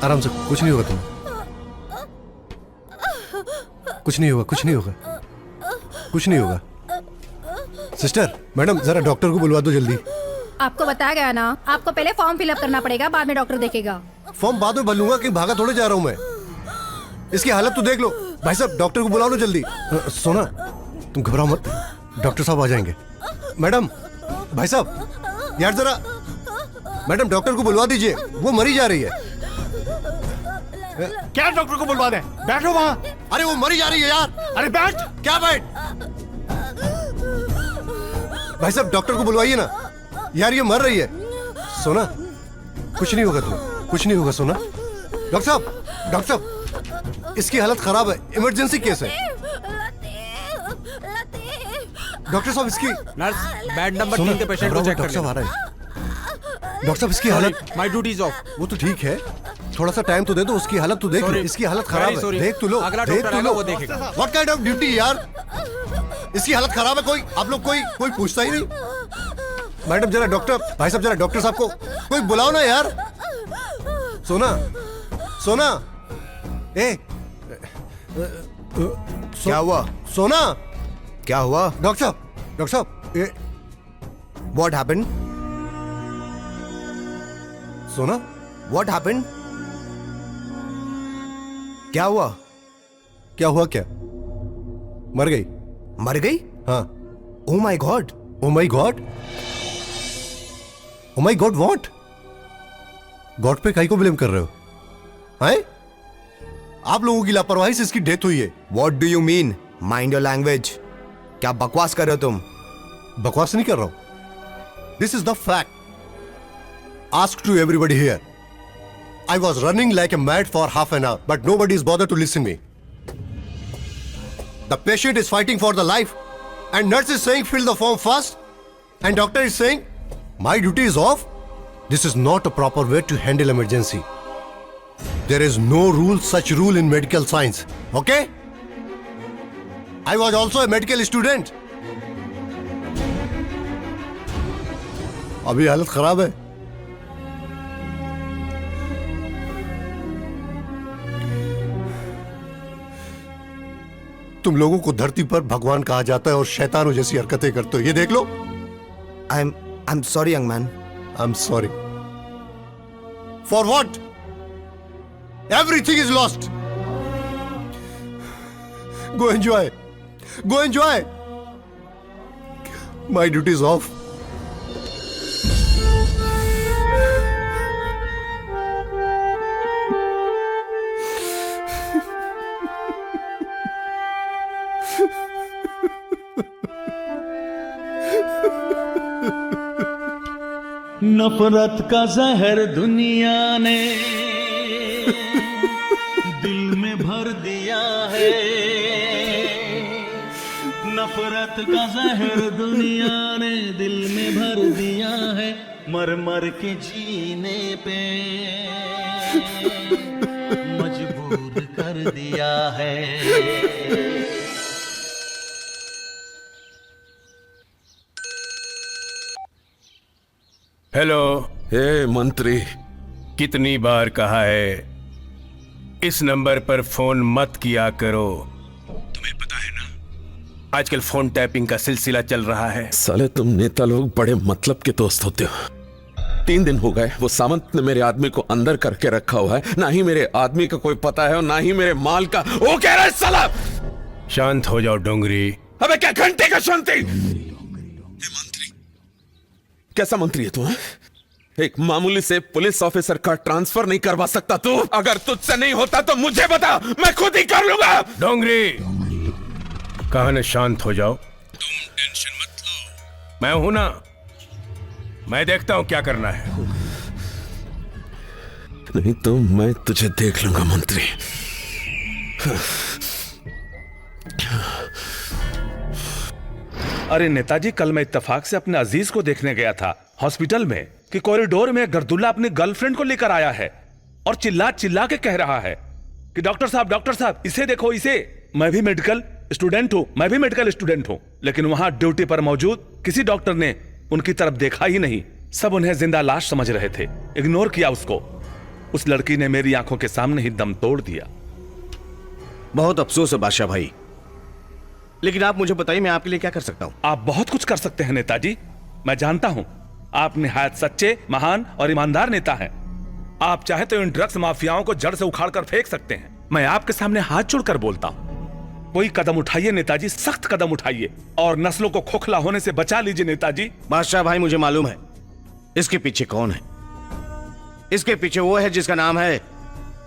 आराम से, कुछ नहीं होगा तुम्हें, कुछ नहीं होगा। सिस्टर, मैडम जरा डॉक्टर को बुलवा दो जल्दी। आपको बताया गया ना, आपको पहले फॉर्म फिलअप करना पड़ेगा, बाद में डॉक्टर देखेगा। फॉर्म बाद में भर लूंगा, कि भागा थोड़े जा रहा हूँ मैं। इसकी हालत तो देख लो। भाई साहब डॉक्टर को बुलाओ ना जल्दी। सोना तुम घबराओ मत, डॉक्टर साहब आ जाएंगे। मैडम, भाई साहब यार जरा, मैडम डॉक्टर को बुलवा दीजिए, वो मरी जा रही है। क्या डॉक्टर को बुलवा दें? बैठो वहाँ। अरे वो मरी जा रही है यार। अरे बैठ। क्या बैठ? भाई साहब डॉक्टर को बुलवाइए ना यार, ये मर रही है। सोना कुछ नहीं होगा तुम्हें, कुछ नहीं होगा सोना। डॉक्टर साहब इसकी हालत खराब है, इमरजेंसी केस है। डॉक्टर साहब इसकी नर्स, बेड नंबर 3 के पेशेंट को चेक कर। डॉक्टर साहब आ रहे हैं। डॉक्टर साहब इसकी हालत, माय ड्यूटी इज ऑफ। वो तो ठीक है, थोड़ा सा टाइम तो दे दो, उसकी हालत तो देख लो। इसकी हालत खराब है, देख तो लो, देख तो लो। व्हाट काइंड ऑफ ड्यूटी यार, इसकी हालत खराब है। कोई आप लोग कोई पूछता ही नहीं। मैडम जरा डॉक्टर, भाई साहब जरा डॉक्टर साहब को कोई बुलाओ ना यार। सोना ए क्या हुआ? सोना क्या हुआ? डॉक्टर साहब ए What happened? सोना What happened? क्या हुआ? क्या मर गई? हाँ। Oh my God! Oh my God! Oh my God, what? God पे काहे को ब्लेम कर रहे हो? हैं? आप लोगों की लापरवाही से इसकी डेथ हुई है। What do you mean? Mind your language. क्या बकवास कर रहे हो तुम? बकवास नहीं कर रहा हूं। This is the fact. Ask to everybody here. I was running like a mad for half an hour, but nobody is bothered to listen me. The patient is fighting for the life, and nurse is saying fill the form fast, and doctor is saying my duty is off. This is not a proper way to handle emergency. There is no such rule in medical science. Okay? I was also a medical student. अभी हालत खराब है। तुम लोगों को धरती पर भगवान कहा जाता है और शैतानों जैसी हरकतें करते हो, ये देख लो। I'm sorry, young man. I'm sorry. For what? Everything is lost. Go enjoy. Go enjoy. My duty is off. नफरत का जहर दुनिया ने दिल में भर दिया है। नफरत का जहर दुनिया ने दिल में भर दिया है। मर मर के जीने पे मजबूर कर दिया है। हेलो। हे मंत्री, कितनी बार कहा है इस नंबर पर फोन मत किया करो। तुम्हें पता है ना आजकल फोन टैपिंग का सिलसिला चल रहा है। साले तुम नेता लोग बड़े मतलब के दोस्त होते हो। 3 दिन हो गए वो सावंत ने मेरे आदमी को अंदर करके रखा हुआ है। ना ही मेरे आदमी का कोई पता है और ना ही मेरे माल का। वो कह रहा है साला। शांत हो जाओ डोंगरी। अबे क्या घंटे का शांति? मंत्री कैसा मंत्री है तू? एक मामूली से पुलिस ऑफिसर का ट्रांसफर नहीं करवा सकता तू? अगर तुझसे नहीं होता तो मुझे बता, मैं खुद ही कर लूंगा। डोंगरी कहा ना शांत हो जाओ। तुम टेंशन मत लो, मैं हूं ना, मैं देखता हूं क्या करना है। नहीं तो मैं तुझे देख लूंगा मंत्री। अरे नेताजी, कल मैं इत्तेफाक से अपने अजीज को देखने गया था हॉस्पिटल में कि कॉरिडोर में गर्दुल्ला अपनी गर्लफ्रेंड को लेकर आया है और चिल्ला चिल्ला के कह रहा है कि डॉक्टर साहब इसे देखो, इसे। मैं भी मेडिकल स्टूडेंट हूं, लेकिन वहां ड्यूटी पर मौजूद किसी डॉक्टर ने उनकी तरफ देखा ही नहीं। सब उन्हें जिंदा लाश समझ रहे थे, इग्नोर किया उसको। उस लड़की ने मेरी आंखों के सामने ही दम तोड़ दिया। बहुत अफसोस है बादशाह भाई, लेकिन आप मुझे बताइए मैं आपके लिए क्या कर सकता हूं? आप बहुत कुछ कर सकते हैं नेताजी, मैं जानता हूं। आप निहायत सच्चे, महान और ईमानदार नेता हैं। आप चाहे तो इन ड्रग्स माफियाओं को जड़ से उखाड़ कर फेंक सकते हैं। मैं आपके सामने हाथ जोड़कर बोलता हूं, कोई कदम उठाइए नेताजी, सख्त कदम उठाइए और नस्लों को खोखला होने से बचा लीजिए नेताजी। बादशाह भाई, मुझे मालूम है इसके पीछे कौन है। इसके पीछे वो है जिसका नाम है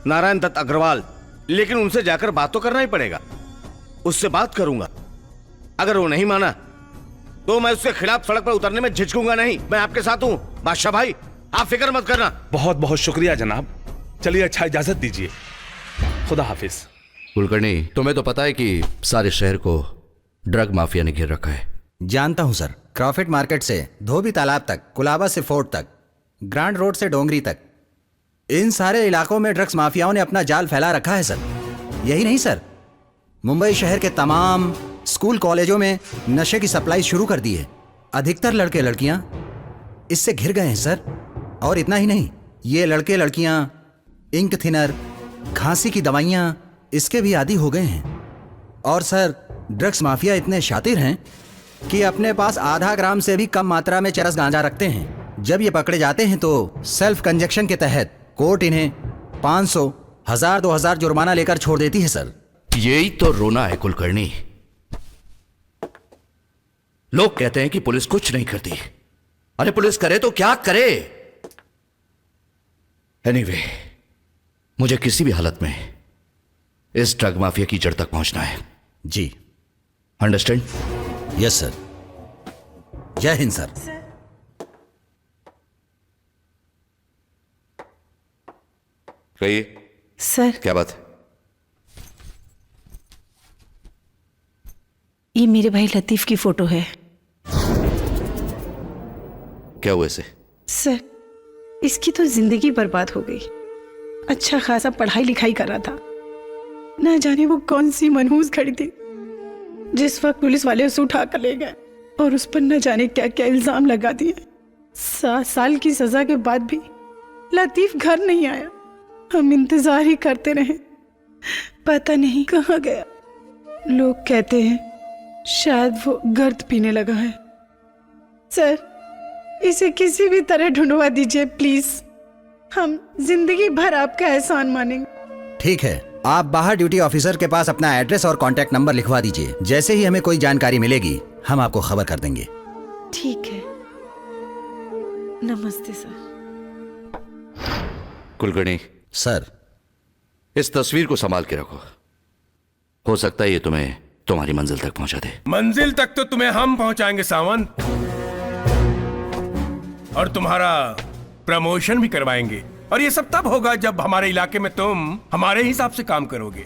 नारायण दत्त अग्रवाल। लेकिन उनसे जाकर बात तो करना ही पड़ेगा। उससे बात करूंगा, अगर वो नहीं माना तो मैं उसके खिलाफ सड़क पर उतरने में झिझकूंगा नहीं। मैं आपके साथ हूं बादशाह भाई, आप फिक्र मत करना। बहुत बहुत शुक्रिया जनाब। चलिए, अच्छा इजाजत दीजिए, खुदा हाफिज। कुलकर्णी, तुम्हें तो पता है कि सारे शहर को ड्रग माफिया ने घेर रखा है। जानता हूं सर। क्रॉफिट मार्केट से धोबी तालाब तक, कुलाबा से फोर्ट तक, ग्रांड रोड से डोंगरी तक, इन सारे इलाकों में ड्रग्स माफियाओं ने अपना जाल फैला रखा है सर। यही नहीं सर, मुंबई शहर के तमाम स्कूल कॉलेजों में नशे की सप्लाई शुरू कर दी है। अधिकतर लड़के लड़कियां इससे घिर गए हैं सर। और इतना ही नहीं, ये लड़के लड़कियां इंक थिनर, खांसी की दवाइयां इसके भी आदी हो गए हैं। और सर, ड्रग्स माफिया इतने शातिर हैं कि अपने पास आधा ग्राम से भी कम मात्रा में चरस गांजा रखते हैं। जब ये पकड़े जाते हैं तो सेल्फ कंजक्शन के तहत कोर्ट इन्हें 500, 1000, 2000 जुर्माना लेकर छोड़ देती है सर। यही तो रोना है कुलकर्णी। लोग कहते हैं कि पुलिस कुछ नहीं करती। अरे पुलिस करे तो क्या करे? एनीवे, मुझे किसी भी हालत में इस ड्रग माफिया की जड़ तक पहुंचना है। जी, अंडरस्टैंड? Yes sir. जय हिंद सर। कहिए सर, क्या बात है? ये मेरे भाई लतीफ की फोटो है। क्या हुआ इसे? सर, इसकी तो जिंदगी बर्बाद हो गई। अच्छा खासा पढ़ाई लिखाई कर रहा था, ना जाने वो कौन सी मनहूस खड़ी थी जिस वक्त पुलिस वाले उसे उठा कर ले गए और उस पर न जाने क्या क्या इल्जाम लगा दिए। 7 साल की सजा के बाद भी लतीफ घर नहीं आया। हम इंतजार ही करते रहे, पता नहीं कहाँ गया। लोग कहते हैं शायद वो गर्द पीने लगा है। सर, इसे किसी भी तरह ढूंढवा दीजिए प्लीज। हम जिंदगी भर आपका एहसान मानेंगे। ठीक है, आप बाहर ड्यूटी ऑफिसर के पास अपना एड्रेस और कांटेक्ट नंबर लिखवा दीजिए। जैसे ही हमें कोई जानकारी मिलेगी हम आपको खबर कर देंगे। ठीक है, नमस्ते सर। कुलकर्णी सर, इस तस्वीर को संभाल के रखो। हो सकता है ये तुम्हें तुम्हारी मंजिल तक पहुंचा दे। मंजिल तक तो तुम्हें हम पहुंचाएंगे सावंत, और तुम्हारा प्रमोशन भी करवाएंगे। और ये सब तब होगा जब हमारे इलाके में तुम हमारे हिसाब से काम करोगे।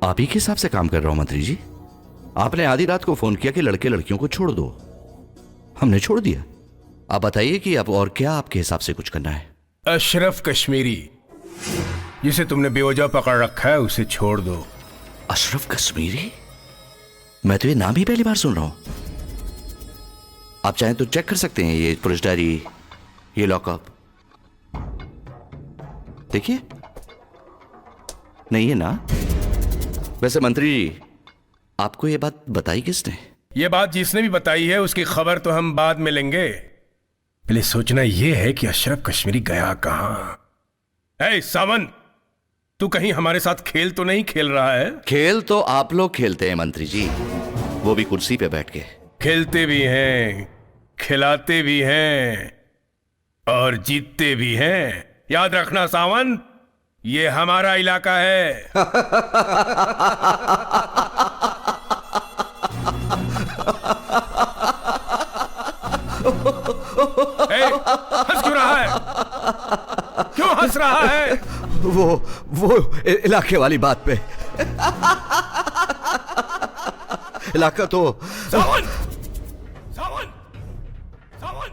आप ही के हिसाब से काम कर रहा हूं मंत्री जी। आपने आधी रात को फोन किया कि लड़के लड़कियों को छोड़ दो, हमने छोड़ दिया। आप बताइए कि अब और क्या आपके हिसाब से कुछ करना है? अशरफ कश्मीरी, जिसे तुमने बेवजह पकड़ रखा है, उसे छोड़ दो। अशरफ कश्मीरी? मैं तो ये नाम ही पहली बार सुन रहा हूं। आप चाहें तो चेक कर सकते हैं, ये पुलिस डायरी, ये लॉकअप देखिए। नहीं है ना? वैसे मंत्री जी, आपको ये बात बताई किसने? ये बात जिसने भी बताई है उसकी खबर तो हम बाद में लेंगे। पहले सोचना ये है कि अशरफ कश्मीरी गया कहां। ए सावन, तू कहीं हमारे साथ खेल तो नहीं खेल रहा है? खेल तो आप लोग खेलते हैं मंत्री जी, वो भी कुर्सी पे बैठ के। खेलते भी हैं, खिलाते भी हैं और जीतते भी हैं। याद रखना सावन, ये हमारा इलाका है। हंस क्यों रहा है? क्यों हंस रहा है? वो इलाके वाली बात पे। इलाका तो सावन, सावन, सावन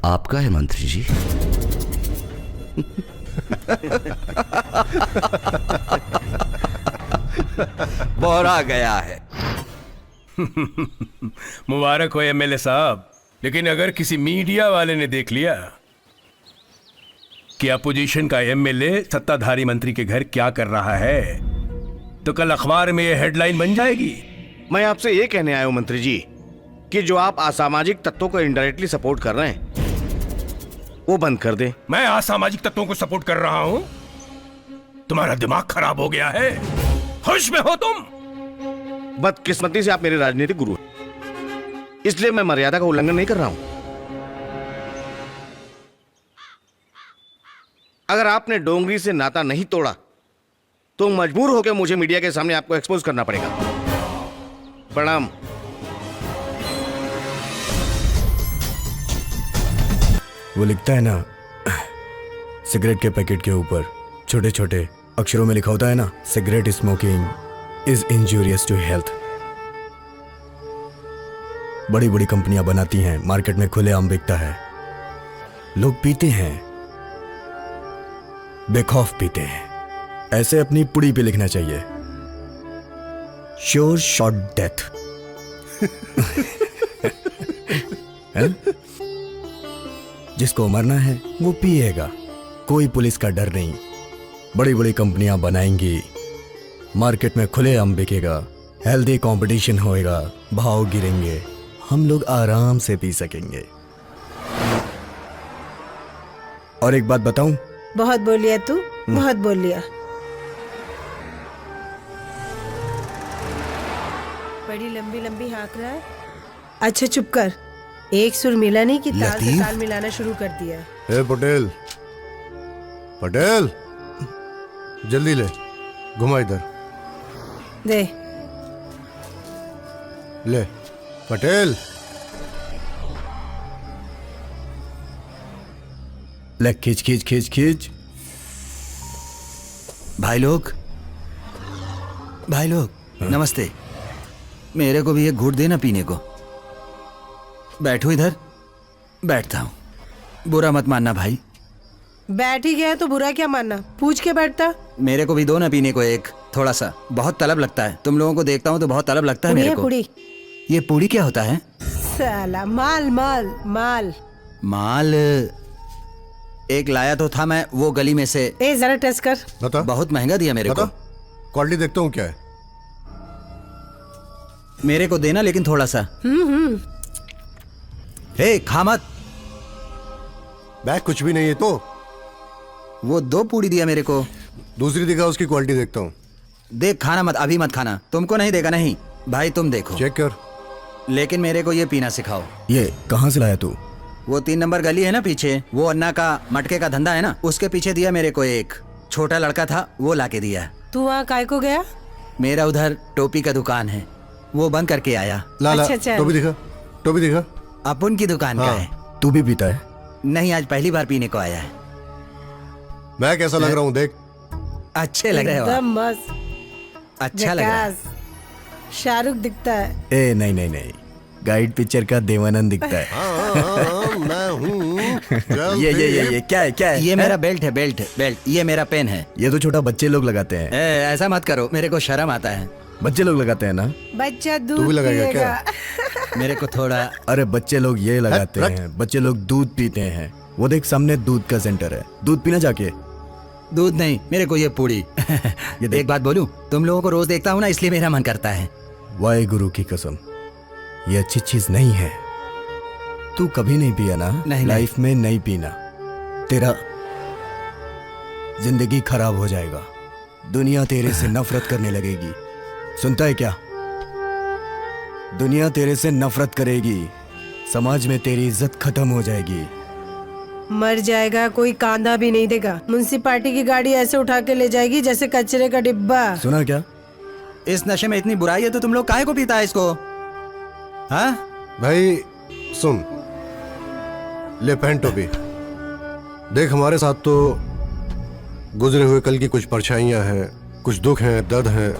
आपका है मंत्री जी। बोरा गया है। मुबारक हो एमएलए साहब, लेकिन अगर किसी मीडिया वाले ने देख लिया कि अपोजिशन का एमएलए सत्ताधारी मंत्री के घर क्या कर रहा है, तो कल अखबार में यह हेडलाइन बन जाएगी। मैं आपसे ये कहने आया हूं मंत्री जी कि जो आप असामाजिक तत्वों को इनडायरेक्टली सपोर्ट कर रहे हैं वो बंद कर दें। मैं असामाजिक तत्वों को सपोर्ट कर रहा हूं? तुम्हारा दिमाग खराब हो गया है? होश में हो तुम? बदकिस्मती से आप मेरे राजनीतिक गुरु हैं, इसलिए मैं मर्यादा का उल्लंघन नहीं कर रहा हूं। अगर आपने डोंगरी से नाता नहीं तोड़ा तो मजबूर होकर मुझे मीडिया के सामने आपको एक्सपोज करना पड़ेगा। प्रणाम। वो लिखता है ना सिगरेट के पैकेट के ऊपर छोटे छोटे अक्षरों में लिखा होता है ना, cigarette smoking is injurious to health. बड़ी बड़ी कंपनियां बनाती हैं, मार्केट में खुलेआम बिकता है, लोग पीते हैं, बेखौफ पीते हैं। ऐसे अपनी पुड़ी पे लिखना चाहिए, श्योर शॉट डेथ। जिसको मरना है वो पिएगा, कोई पुलिस का डर नहीं। बड़ी बड़ी कंपनियां बनाएंगी, मार्केट में खुलेआम बिकेगा, हेल्दी कंपटीशन होएगा, भाव गिरेंगे, हम लोग आराम से पी सकेंगे। और एक बात बताऊं? बहुत बोल लिया तू, बहुत बोल लिया। बड़ी लंबी लंबी हाँक रहा है। अच्छा चुप कर, एक सुर मिला नहीं कि ताल से ताल मिलाना शुरू कर दिया। ए पटेल, पटेल जल्दी ले, घुमा इधर। दे ले पटेल। ले खींच खींच खींच खींच। भाई लोग नमस्ते। मेरे को भी एक घूंट देना पीने को। बैठो इधर। बैठता हूं, बुरा मत मानना भाई। बैठ ही गया तो बुरा क्या मानना, पूछ के बैठता। मेरे को भी दो ना पीने को एक, थोड़ा सा, बहुत तलब लगता है। तुम लोगों को देखता हूँ तो बहुत तलब लगता है मेरे को। पुड़ी। ये पूड़ी क्या होता है? साला माल माल माल माल। एक लाया तो था मैं वो गली में से। ए जरा टेस्ट कर। बता। बहुत महंगा दिया मेरे को। क्वालिटी देखता हूँ क्या है। मेरे को देना लेकिन थोड़ा सा। हे खा मत। बैग कुछ भी नहीं है तो। वो दो पूड़ी दिया मेरे को। दूसरी दिखा, उसकी क्वालिटी देखता हूँ। देख, खाना मत, अभी मत खाना। तुमको नहीं देगा। नहीं भाई तुम देखो, चेक कर। लेकिन मेरे को ये पीना सिखाओ। ये कहाँ से लाया तू? वो 3 नंबर गली है ना पीछे, वो अन्ना का मटके का धंधा है ना, उसके पीछे दिया मेरे को। एक छोटा लड़का था, वो लाके दिया। तू वहाँ काय को गया? मेरा उधर टोपी का दुकान है, वो बंद करके आया। लाला, टोपी दिखा, टोपी दिखा। अपन की दुकान का है। तू भी पीता है? नहीं, आज पहली बार पीने को आया है। मैं कैसा लग रहा हूँ देख। अच्छे लग रहे हो। एकदम मस्त, अच्छा लग रहा है। शाहरुख दिखता है। ए नहीं नहीं नहीं, गाइड पिक्चर का देवानंद दिखता है। मैं हूँ। ये क्या है, क्या है? ये मेरा बेल्ट है, बेल्ट बेल्ट। ये मेरा पेन है। ये तो छोटा बच्चे लोग लगाते हैं। ऐसा मत करो, मेरे को शर्म आता है। बच्चे लोग लगाते हैं ना? बच्चा तू दूध भी लगाएगा पिएगा। मेरे को थोड़ा। अरे बच्चे लोग ये लगाते रख। हैं, बच्चे लोग दूध पीते हैं। वो देख सामने दूध का सेंटर है, दूध पीना जाके। दूध नहीं, मेरे को ये पूड़ी। ये एक बात बोलूं, तुम लोगों को रोज देखता हूँ ना, इसलिए मेरा मन करता है। वाहे गुरु की कसम, ये अच्छी चीज नहीं है। तू कभी नहीं पिया ना? नहीं, लाइफ में नहीं पीना, तेरा जिंदगी खराब हो जाएगा। दुनिया तेरे से नफरत करने लगेगी। सुनता है क्या? दुनिया तेरे से नफरत करेगी, समाज में तेरी इज्जत खत्म हो जाएगी। मर जाएगा, कोई कांदा भी नहीं देगा। म्युनिसिपालिटी की गाड़ी ऐसे उठा के ले जाएगी जैसे कचरे का डिब्बा। सुना क्या? इस नशे में इतनी बुराई है तो तुम लोग काहे को पीता है इसको? हाँ भाई सुन, ले पहन टोपी। देख हमारे साथ तो गुजरे हुए कल की कुछ परछाइयां हैं, कुछ दुख हैं, दर्द हैं,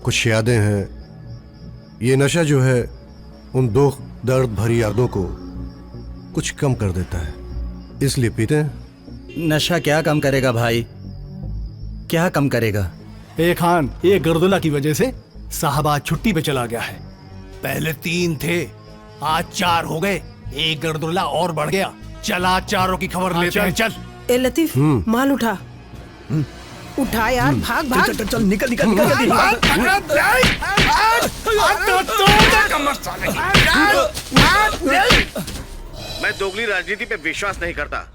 कुछ यादें हैं। ये नशा जो है उन दुख दर्द भरी यादों को कुछ कम कर देता है, इसलिए पीते हैं। नशा क्या कम करेगा भाई, क्या कम करेगा? ए खान, ये गर्दुला की वजह से साहब आज छुट्टी पे चला गया है। पहले 3 थे, आज 4 हो गए। एक गर्दुला और बढ़ गया। चला चारों की खबर लेते हैं। चल ए लतीफ, माल उठा। उठा यार, भाग भाग। चल चल निकल निकल निकल। मैं दोगली राजनीति पे विश्वास नहीं करता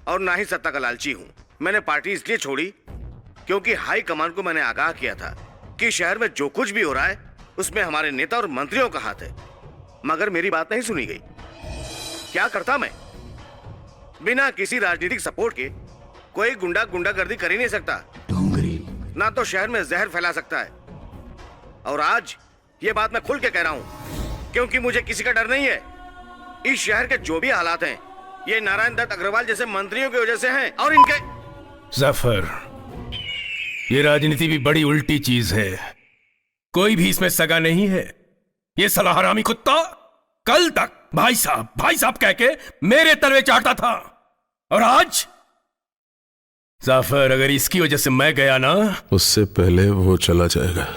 और ना ही सत्ता का लालची हूँ। मैंने पार्टी इसलिए छोड़ी क्योंकि हाई कमान को मैंने आगाह किया था कि शहर में जो कुछ भी हो रहा है उसमें हमारे नेता और मंत्रियों का हाथ है, मगर मेरी बात नहीं सुनी गई। क्या करता मैं? बिना किसी राजनीतिक सपोर्ट के कोई गुंडागर्दी कर ही नहीं सकता, ना तो शहर में जहर फैला सकता है। और आज ये बात मैं खुल के कह रहा हूं क्योंकि मुझे किसी का डर नहीं है। इस शहर के जो भी हालात हैं ये नारायण दत्त अग्रवाल जैसे मंत्रियों की वजह से हैं और इनके। जफर, ये राजनीति भी बड़ी उल्टी चीज है। कोई भी इसमें सगा नहीं है। ये साला हरामी कुत्ता कल तक भाई साहब कह के मेरे तलवे चाटता था, और आज जाफर अगर इसकी वजह से मैं गया ना, उससे पहले वो चला जाएगा।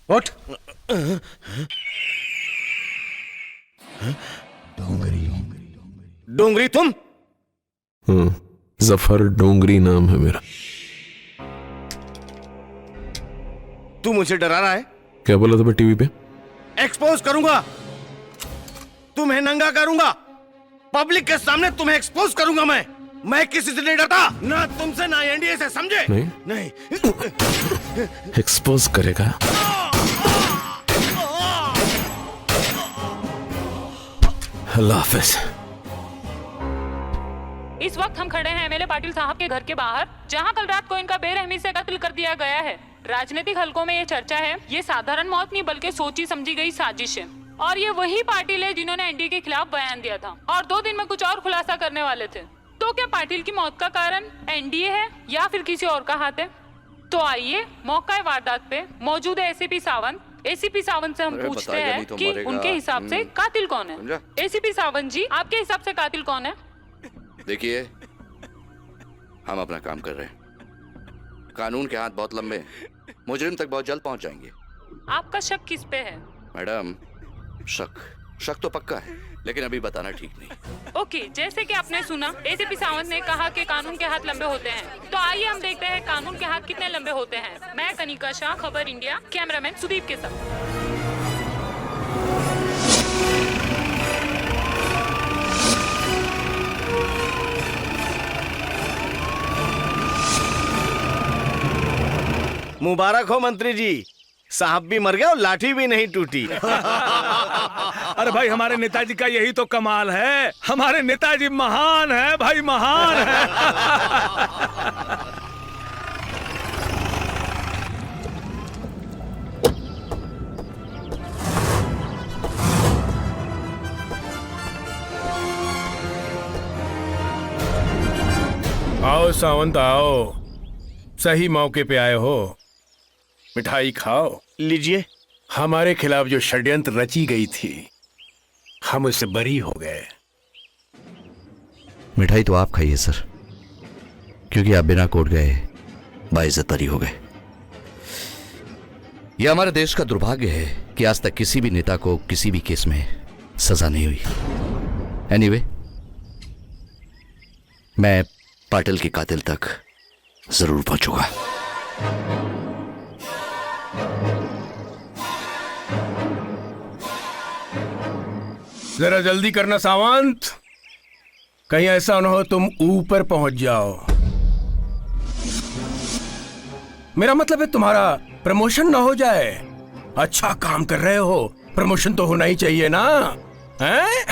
उठ। डोंगरी तुम? जफर डोंगरी नाम है मेरा। तू मुझे डरा रहा है? क्या बोला था मैं टीवी पे? एक्सपोज करूंगा, तुम्हें नंगा करूंगा, पब्लिक के सामने तुम्हें एक्सपोज करूंगा। मैं किसी से नहीं डरता, ना तुमसे ना एनडीए से, समझे? नहीं। एक्सपोज करेगा? अल्लाह हाफिज। इस वक्त हम खड़े हैं एमएलए पाटिल साहब के घर के बाहर, जहां कल रात को इनका बेरहमी से कत्ल कर दिया गया है। राजनीतिक हलकों में ये चर्चा है ये साधारण मौत नहीं बल्कि सोची समझी गई साजिश है, और ये वही पाटिल है जिन्होंने एनडीए के खिलाफ बयान दिया था और 2 दिन में कुछ और खुलासा करने वाले थे। तो क्या पाटिल की मौत का कारण एनडीए है या फिर किसी और का हाथ है? तो आइए मौका वारदात पे मौजूद है एसीपी सावंत से हम पूछते हैं कि उनके हिसाब से कातिल कौन है। एसीपी सावंत जी, आपके हिसाब से कातिल कौन है? देखिए, हम अपना काम कर रहे हैं। कानून के हाथ बहुत लंबे हैं, मुजरिम तक बहुत जल्द पहुंच जाएंगे। आपका शक किस पे है? मैडम, शक तो पक्का है, लेकिन अभी बताना ठीक नहीं। ओके, जैसे कि आपने सुना एसीपी सावंत ने कहा कि कानून के हाथ लंबे होते हैं, तो आइए हम देखते हैं कानून के हाथ कितने लंबे होते हैं। मैं कनिका शाह, खबर इंडिया, कैमरामैन सुदीप के साथ। मुबारक हो मंत्री जी, साहब भी मर गया और लाठी भी नहीं टूटी। अरे भाई, हमारे नेताजी का यही तो कमाल है। हमारे नेताजी महान है भाई, महान है। सावंत आओ, सही मौके पे आए हो। मिठाई खाओ। लीजिए। हमारे खिलाफ जो षड्यंत्र रची गई थी, हम उससे बरी हो गए। मिठाई तो आप खाइए सर, क्योंकि आप बिना कोर्ट गए बाइज्जत बरी हो गए। यह हमारे देश का दुर्भाग्य है कि आज तक किसी भी नेता को किसी भी केस में सजा नहीं हुई। एनीवे, मैं पाटिल के कातिल तक जरूर पहुंचूंगा। जरा जल्दी करना सावंत, कहीं ऐसा न हो तुम ऊपर पहुंच जाओ। मेरा मतलब है तुम्हारा प्रमोशन ना हो जाए। अच्छा काम कर रहे हो, प्रमोशन तो होना ही चाहिए ना, हैं?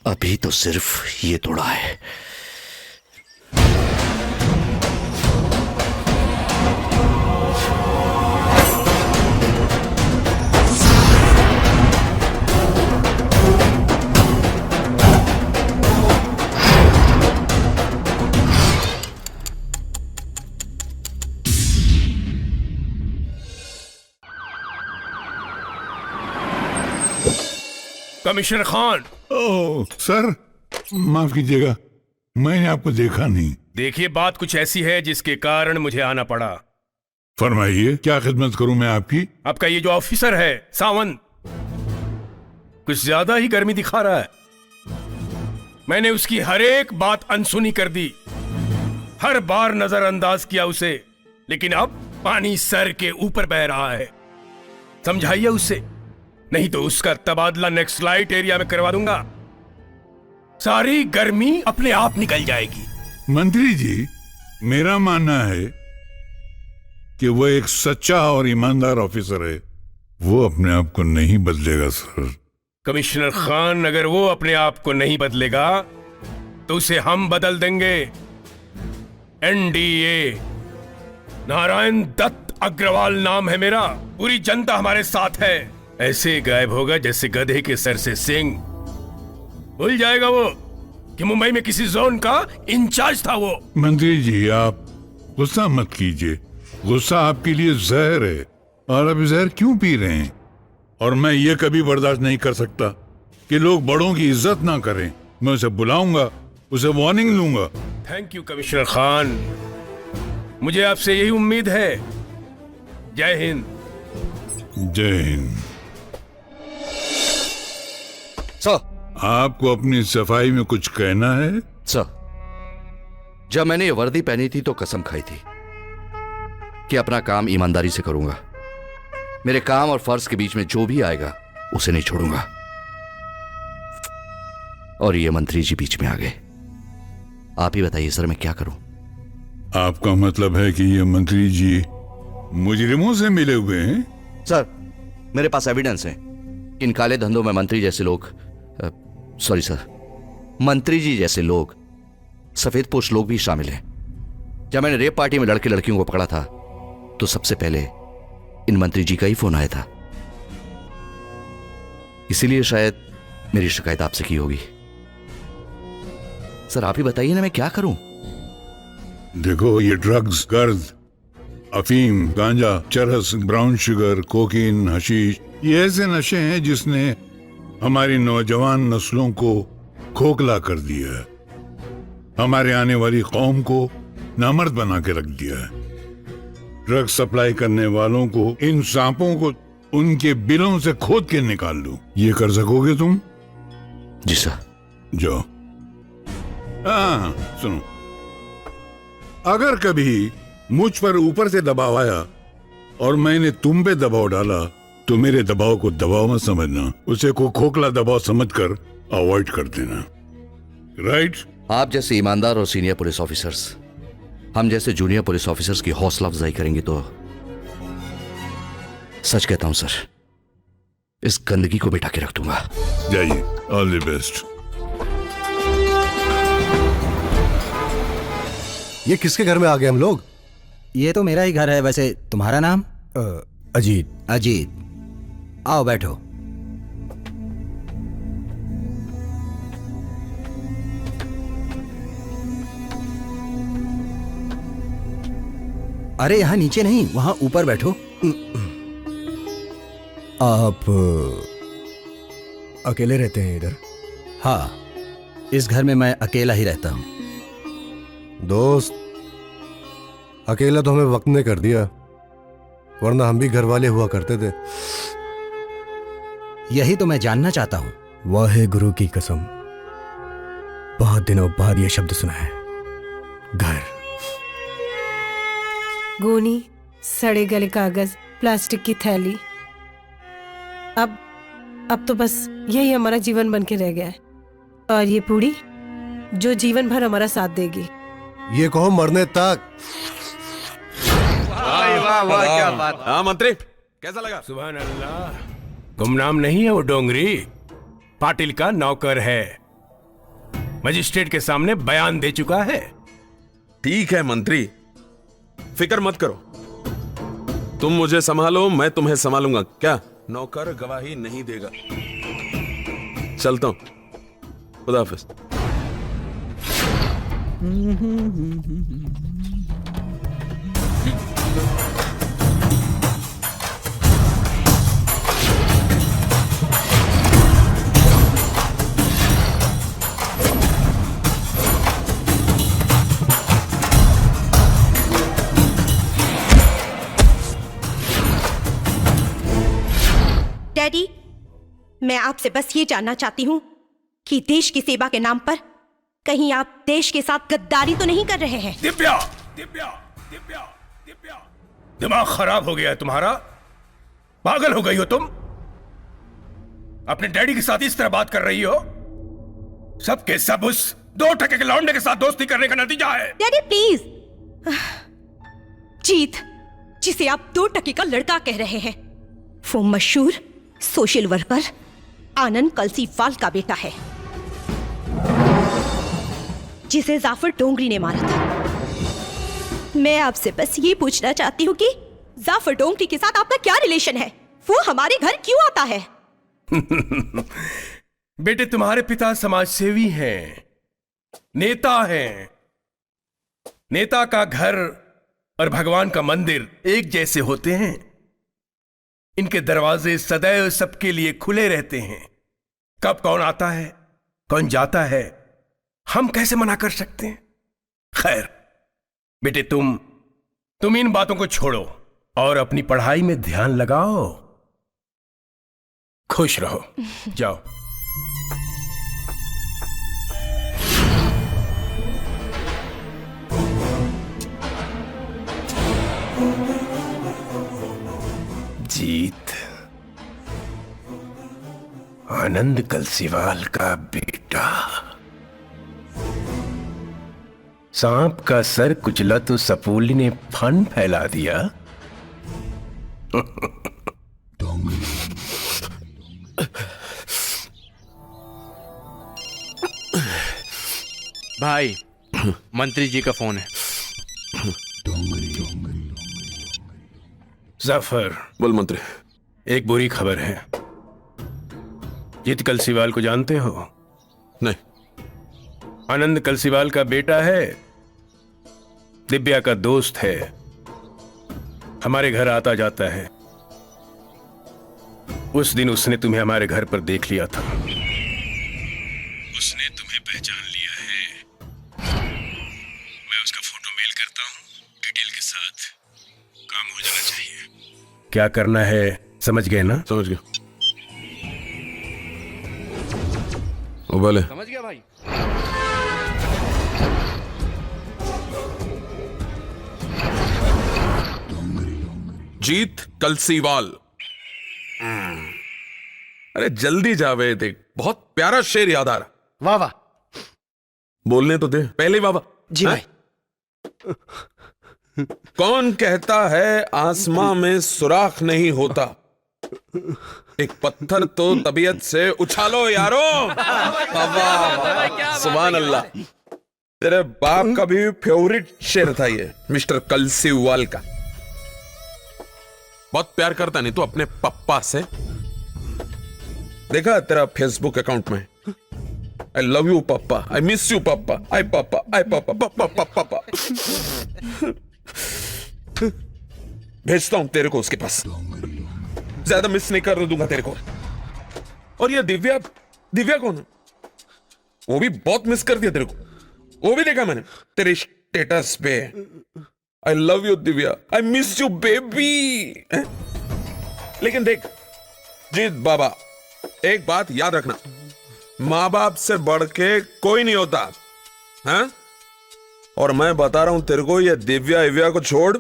अभी तो सिर्फ ये तोड़ा है। कमिश्नर खान। ओह सर, माफ कीजिएगा, मैंने आपको देखा नहीं। देखिए, बात कुछ ऐसी है जिसके कारण मुझे आना पड़ा। फरमाइए, क्या खिदमत करूं मैं आपकी? आपका ये जो ऑफिसर है सावंत, कुछ ज्यादा ही गर्मी दिखा रहा है। मैंने उसकी हर एक बात अनसुनी कर दी, हर बार नजरअंदाज किया उसे, लेकिन अब पानी सर के ऊपर बह रहा है। समझाइए उससे, नहीं तो उसका तबादला नेक्स्ट लाइट एरिया में करवा दूंगा। सारी गर्मी अपने आप निकल जाएगी। मंत्री जी, मेरा मानना है कि वो एक सच्चा और ईमानदार ऑफिसर है। वो अपने आप को नहीं बदलेगा सर। कमिश्नर खान, अगर वो अपने आप को नहीं बदलेगा तो उसे हम बदल देंगे। एनडीए, नारायण दत्त अग्रवाल नाम है मेरा। पूरी जनता हमारे साथ है। ऐसे गायब होगा जैसे गधे के सर से सिंग। भूल जाएगा वो कि मुंबई में किसी जोन का इंचार्ज था वो। मंत्री जी, आप गुस्सा मत कीजिए। गुस्सा आपके लिए जहर है, और अब जहर क्यों पी रहे हैं? और मैं ये कभी बर्दाश्त नहीं कर सकता कि लोग बड़ों की इज्जत ना करें। मैं उसे बुलाऊंगा, उसे वार्निंग लूंगा। थैंक यू कमिश्नर खान, मुझे आपसे यही उम्मीद है। जय हिंद। जय हिंद। सर, आपको अपनी सफाई में कुछ कहना है? सर, जब मैंने ये वर्दी पहनी थी तो कसम खाई थी कि अपना काम ईमानदारी से करूंगा। मेरे काम और फर्ज के बीच में जो भी आएगा उसे नहीं छोड़ूंगा। और ये मंत्री जी बीच में आ गए। आप ही बताइए सर, मैं क्या करूं? आपका मतलब है कि ये मंत्री जी मुजरिमों से मिले हुए हैं? सर, मेरे पास एविडेंस है कि इन काले धंधों में मंत्री जैसे लोग, सॉरी सर, मंत्री जी जैसे लोग, सफेद पोश लोग भी शामिल हैं। जब मैंने रेप पार्टी में लड़के लड़कियों को पकड़ा था तो सबसे पहले इन मंत्री जी का ही फोन आया था। इसीलिए शायद मेरी शिकायत आपसे की होगी। सर, आप ही बताइए ना, मैं क्या करूं? देखो, ये ड्रग्स, गर्द, अफीम, गांजा, चरस, ब्राउन शुगर, कोकीन, हशीश, ये ऐसे नशे हैं जिसने हमारी नौजवान नस्लों को खोखला कर दिया है, हमारे आने वाली कौम को नामर्द बना के रख दिया है। ड्रग सप्लाई करने वालों को, इन सांपों को उनके बिलों से खोद के निकाल लूं। ये कर सकोगे तुम? जी सर। जाओ। हाँ सुनो, अगर कभी मुझ पर ऊपर से दबाव आया और मैंने तुम पे दबाव डाला तो मेरे दबाव को दबाव मत समझना, उसे को खोखला दबाव समझकर अवॉइड कर देना। राइट? आप जैसे ईमानदार और सीनियर पुलिस ऑफिसर्स हम जैसे जूनियर पुलिस ऑफिसर्स की हौसला अफजाई करेंगे तो सच कहता हूं सर, इस गंदगी को मिटा के रख दूंगा। जाइए, ऑल द बेस्ट। ये किसके घर में आ गए हम लोग? ये तो मेरा ही घर है। वैसे तुम्हारा नाम? अजीत। अजीत, आओ बैठो। अरे यहाँ नीचे नहीं, वहां ऊपर बैठो। आप अकेले रहते हैं इधर? हाँ, इस घर में मैं अकेला ही रहता हूं। दोस्त, अकेला तो हमें वक्त ने कर दिया, वरना हम भी घर वाले हुआ करते थे। यही तो मैं जानना चाहता हूं। वाहे गुरु की कसम, बहुत दिनों बाद यह शब्द सुना है, घर। गोनी, सड़े गले कागज, प्लास्टिक की थैली, अब तो बस यही हमारा जीवन बन के रह गया है। और ये पूड़ी जो जीवन भर हमारा साथ देगी। ये कहो मरने तक। वाह वाह, क्या बात। हाँ मंत्री, कैसा लगा? सुभान अल्लाह। गुमनाम नहीं है वो डोंगरी, पाटिल का नौकर है, मजिस्ट्रेट के सामने बयान दे चुका है। ठीक है मंत्री, फिक्र मत करो, तुम मुझे संभालो, मैं तुम्हें संभालूंगा। क्या नौकर गवाही नहीं देगा? चलता हूं, खुदा हाफिज। डैडी, मैं आपसे बस ये जानना चाहती हूँ कि देश की सेवा के नाम पर कहीं आप देश के साथ गद्दारी तो नहीं कर रहे हैं? दिव्या, दिव्या, दिव्या, दिव्या, दिमाग खराब हो गया है तुम्हारा? पागल हो गई हो तुम? अपने डैडी के साथ इस तरह बात कर रही हो? सब के सब उस 2 टके के लौंडे के साथ दोस्ती करने का नतीजा है। Daddy please. जीत, जिसे आप 2 टके का लड़का कह रहे हैं, वो मशहूर सोशल वर्कर आनंद कलसीवाल का बेटा है, जिसे जाफर डोंगरी ने मारा था। मैं आपसे बस ये पूछना चाहती हूँ कि जाफर डोंगरी के साथ आपका क्या रिलेशन है? वो हमारे घर क्यों आता है? बेटे, तुम्हारे पिता समाजसेवी हैं, नेता हैं। नेता का घर और भगवान का मंदिर एक जैसे होते हैं। इनके दरवाजे सदैव सबके लिए खुले रहते हैं। कब कौन आता है, कौन जाता है, हम कैसे मना कर सकते हैं? खैर बेटे, तुम इन बातों को छोड़ो और अपनी पढ़ाई में ध्यान लगाओ। खुश रहो, जाओ। जीत, आनंद कलसीवाल का बेटा। सांप का सर कुचला तो सपूली ने फन फैला दिया। भाई, मंत्री जी का फोन है। जाफर, बोल मंत्री। एक बुरी खबर है। जीत कलसीवाल को जानते हो? नहीं। आनंद कलसीवाल का बेटा है, दिव्या का दोस्त है, हमारे घर आता जाता है। उस दिन उसने तुम्हें हमारे घर पर देख लिया था। उसने तुम्हें पहचान लिया है। मैं उसका फोटो मेल करता हूं डिटेल के साथ। क्या करना है समझ गए ना? समझ गया। बोले समझ गया भाई। जीत कलसीवाल। अरे जल्दी जावे, देख बहुत प्यारा शेर याद आ रहा। वाह वाह। बोलने तो दे पहले। वाह वाह। जी भाई। कौन कहता है आसमां में सुराख नहीं होता? एक पत्थर तो तबीयत से उछालो यारो। सुभान अल्लाह। तेरे बाप का भी फेवरेट शेर था ये, मिस्टर कलसीवाल का। बहुत प्यार करता नहीं तो अपने पप्पा से? देखा तेरा फेसबुक अकाउंट में, आई लव यू पापा, आई मिस यू पापा, आई पापा, आई पापा, पापा पापा पापा। भेजता हूं तेरे को उसके पास, ज्यादा मिस नहीं कर दूंगा तेरे को। और ये दिव्या, दिव्या कौन है? वो भी बहुत मिस कर दिया तेरे को, वो भी देखा मैंने तेरे स्टेटस पे। I love you Divya, I miss you baby. लेकिन देख जीत बाबा, एक बात याद रखना, मां बाप से बढ़ के कोई नहीं होता, हैं? और मैं बता रहा हूं तेरे को, ये दिव्या को छोड़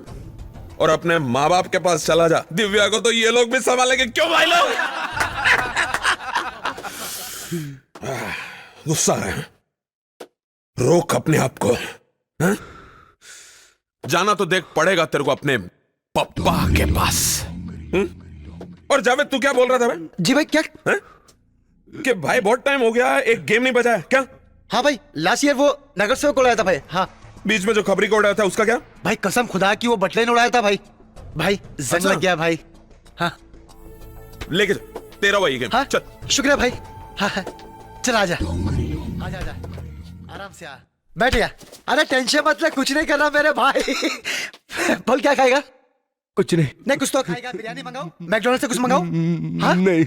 और अपने मां बाप के पास चला जा। दिव्या को तो ये लोग भी संभालेंगे। क्यों भाई लोग? गुस्सा आ रहा है, रोक अपने आप को। हैं? जाना तो देख पड़ेगा तेरे को अपने पप्पा के पास। और जावेद तू क्या बोल रहा था भाई? जी भाई क्या? कि भाई बहुत टाइम हो गया, एक गेम नहीं बजाया क्या? हाँ भाई, लास्ट ईयर वो नगर सेवक को उड़ाया था भाई। हाँ, बीच में जो खबरी को उड़ाया था उसका क्या? भाई कसम खुदा की वो बटले ने उड़ाया था भाई। भाई जंग लग गया भाई। हाँ लेके तेरा वही गेम। हाँ? चल शुक्रिया भाई। हाँ हाँ चल आजा आजा आजा, आराम से आ, बैठ गया। अरे टेंशन मत ले, कुछ नहीं करना मेरे भाई। बोल क्या खाएगा? कुछ नहीं। नहीं कुछ तो खाएगा, बिरयानी मंगाओ, मैकडोनल्ड से कुछ मंगाओ। हाँ? नहीं।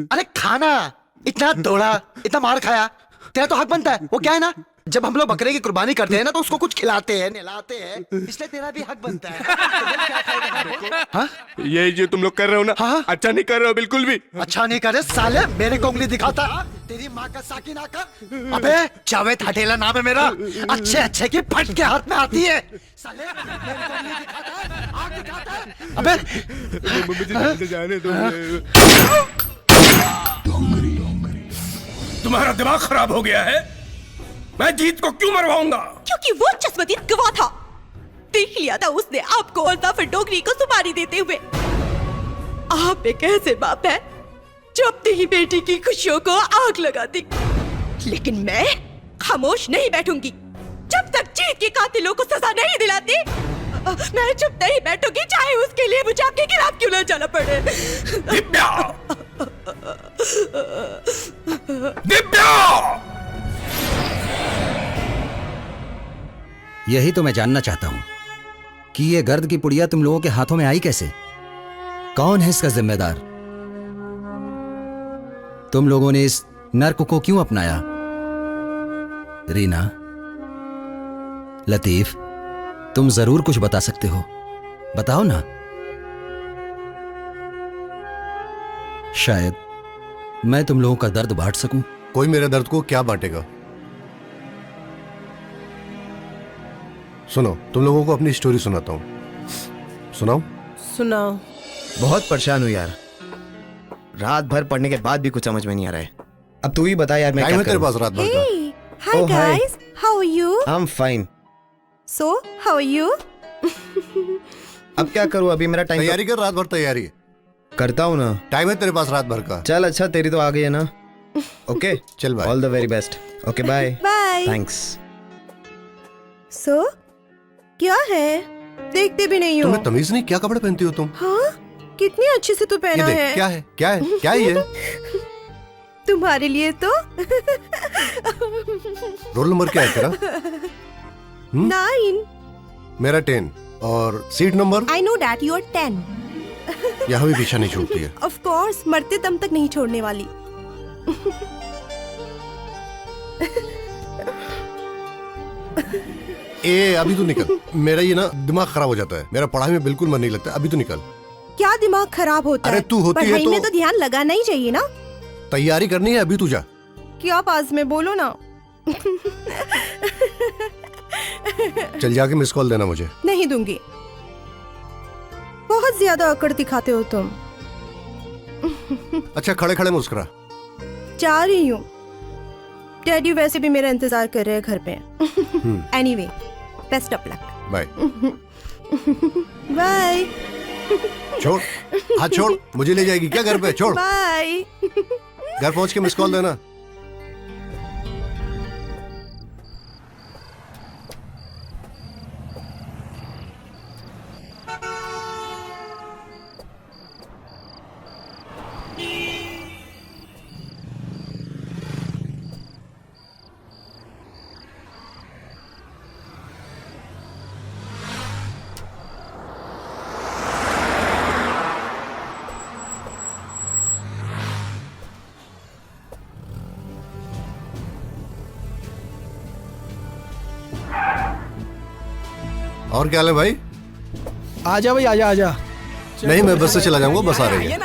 अरे खाना, इतना दौड़ा, इतना मार खाया, तेरा तो हक बनता है। वो क्या है ना, जब हम लोग बकरे की कुर्बानी करते हैं ना तो उसको कुछ खिलाते हैं, नहलाते हैं, इसलिए तेरा भी हक बनता है। तो बोल क्या खाएगा? हाँ? यही जो तुम लोग कर रहे हो ना, हाँ? अच्छा नहीं कर रहे हो बिल्कुल भी। अच्छा नहीं करे साले, मेरे को उंगली दिखाता, तेरी माँ का साकिना का। अबे जावेद हटेला नाम है मेरा, अच्छे अच्छे की फट के हाथ में आती है साले। मेरे को उंगली दिखाता है, आग दिखाता है। अबे मुझे जाने दो। तुम्हारा दिमाग खराब हो गया है? मैं जीत को क्यों मरवाऊंगा? क्योंकि वो चश्मदीद गवाह था। देख लिया था उसने आपको और जाफर डोगरी को सुपारी देते हुए। आप एक ऐसे बाप है जो अपनी बेटी की खुशियों को आग लगा दी। लेकिन मैं खामोश नहीं बैठूंगी जब तक जीत के कातिलों को सजा नहीं दिलाती। मैं चुप नहीं बैठूंगी, चाहे उसके लिए मुझे आपके खिलाफ क्यों ना जाना पड़े। दिव्या! दिव्या! यही तो मैं जानना चाहता हूं कि ये गर्द की पुड़िया तुम लोगों के हाथों में आई कैसे? कौन है इसका जिम्मेदार? तुम लोगों ने इस नर्क को क्यों अपनाया? रीना, लतीफ, तुम जरूर कुछ बता सकते हो, बताओ ना। शायद मैं तुम लोगों का दर्द बांट सकूं। कोई मेरे दर्द को क्या बांटेगा? सुनो, तुम लोगों को अपनी स्टोरी सुनाता हूं। सुनाओ? सुनाओ। बहुत परेशान हूं यार, रात भर पढ़ने के बाद भी कुछ समझ में नहीं आ रहा है। अब तू ही बता यार, मैं क्या करूं? तेरे पास रात भर का। Hi guys, how are you? I'm fine. So, how are you? अब क्या करूं, अभी मेरा टाइम। तैयारी कर, रात भर तैयारी करता हूं ना। टाइम है तेरे पास रात भर का। चल अच्छा, तेरी तो आ गई है ना। ओके चल bye. All the very best. Okay bye. Bye. Thanks. So, क्या है? देखते भी नहीं हो। तुम्हें तमीज नहीं, क्या कपड़े पहनती हो तुम? हाँ? कितनी अच्छे से तू पहना ये देख, है। क्या है? क्या है? क्या है ये? तुम्हारे लिए तो। रोल नंबर क्या है तेरा? 9। मेरा 10 और seat number? I know that you are 10. यहाँ भी पीछा नहीं छूटती है। Of course, मरते दम तक नहीं छोड़ने वाली। ए अभी तो निकल, मेरा ये ना दिमाग खराब हो जाता है, मेरा पढ़ाई में बिल्कुल मन नहीं लगता। अभी तो निकल। क्या दिमाग खराब होता अरे है? तू होती है पढ़ाई तो- में तो ध्यान लगाना ही चाहिए ना। तैयारी करनी है, अभी तू जा। क्या पास में बोलो ना। चल जाके मिस कॉल देना मुझे। नहीं दूंगी, बहुत ज्यादा अकड़ दिखाते हो तुम। अच्छा खड़े खड़े मुस्कुरा। जा रही हूँ, डैडी वैसे भी मेरा इंतजार कर रहे हैं घर पे। Anyway, best of luck. Bye. Bye. छोड़, हाथ छोड़, मुझे ले जाएगी क्या घर पे? छोड़। बाय। घर पहुंच के मिस कॉल देना। और क्या हाल है भाई? आजा भाई, आजा आजा। नहीं, मैं बस से चला जाऊंगा, बस आ रही है।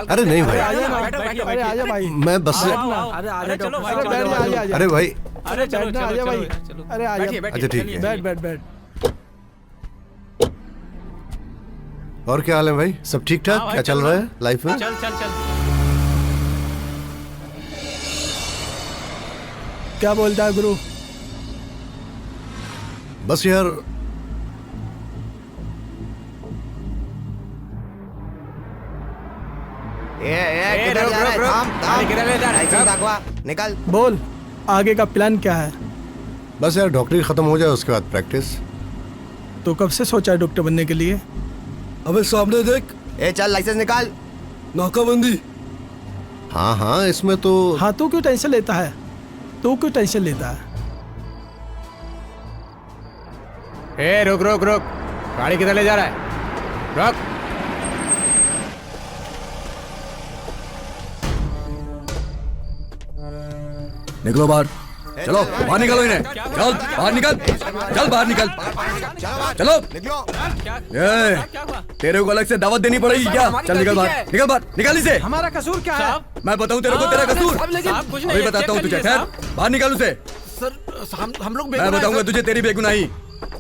अरे नहीं भाई, अरे आजा भाई, मैं बस से। अरे भाई, अरे बैठना, आजा भाई। अरे आजा। अच्छा ठीक है। बैठ बैठ बैठ। और क्या हाल है भाई? सब ठीक ठाक? क्या चल रहा है लाइफ में? चल चल चल। क्या बोलता है गुरु? बस यार, निकल। बोल, आगे का प्लान क्या है? बस यार डॉक्टरी खत्म हो जाए उसके बाद प्रैक्टिस। तो कब से सोचा है डॉक्टर बनने के लिए? अबे सामने देख। चल लाइसेंस निकाल। नाकाबंदी। हाँ हाँ, इसमें तो। हाँ, तू क्यों टेंशन लेता है? तू क्यों टेंशन लेता है? रुक रुक रुक, गाड़ी किधर ले जा रहा है? रुक। निकलो बाहर। चलो बाहर निकलो इन्हें। चल बाहर निकल, चल बाहर निकल, चलो। तेरे को अलग से दावत देनी पड़ेगी क्या? चल निकल बाहर, निकल बाहर, निकल इसे। हमारा कसूर क्या है? मैं बताऊं तेरे को तेरा कसूर? अभी बताता हूँ तुझे। खैर बाहर निकाल उसे। सर हम लोग मैं बताऊंगा तुझे तेरी बेगुनाही।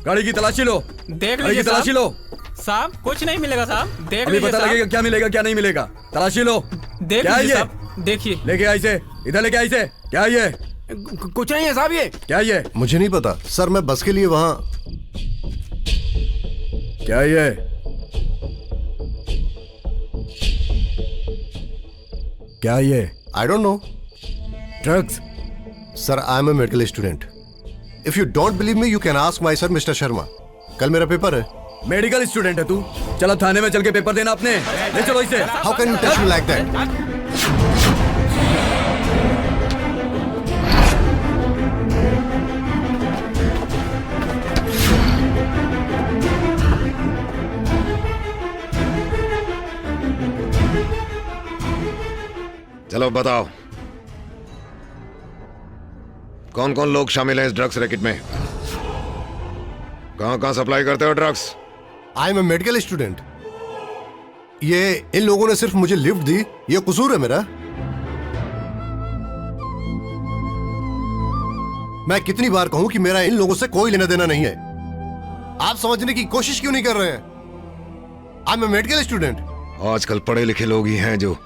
गाड़ी की तलाशी लो, देख गाड़ी की तलाशी लो। साहब कुछ नहीं मिलेगा साहब, देख अभी पता लगेगा क्या मिलेगा क्या नहीं मिलेगा। तलाशी लो। देख क्या है ये? देखिए। लेके आई से, इधर लेके आई से। क्या है ये? कुछ नहीं है साहब। ये क्या ये? मुझे नहीं पता सर, मैं बस के लिए वहां। क्या ये? क्या ये? I don't know. Drugs? Sir I am a medical student. If you don't believe me you can ask my sir mister Sharma. कल मेरा पेपर है। मेडिकल स्टूडेंट है तू? चलो थाने में चल के पेपर देना अपने। ले चलो इसे। How can you touch me like that? चलो बताओ, कौन कौन लोग शामिल हैं इस ड्रग्स रैकेट में? कहां कहां सप्लाई करते हो drugs? I am a medical student. ये इन लोगों ने सिर्फ मुझे लिफ्ट दी, ये कसूर है मेरा? मैं कितनी बार कहूं कि मेरा इन लोगों से कोई लेना देना नहीं है। आप समझने की कोशिश क्यों नहीं कर रहे हैं? I am a medical student. आजकल पढ़े लिखे लोग ही हैं जो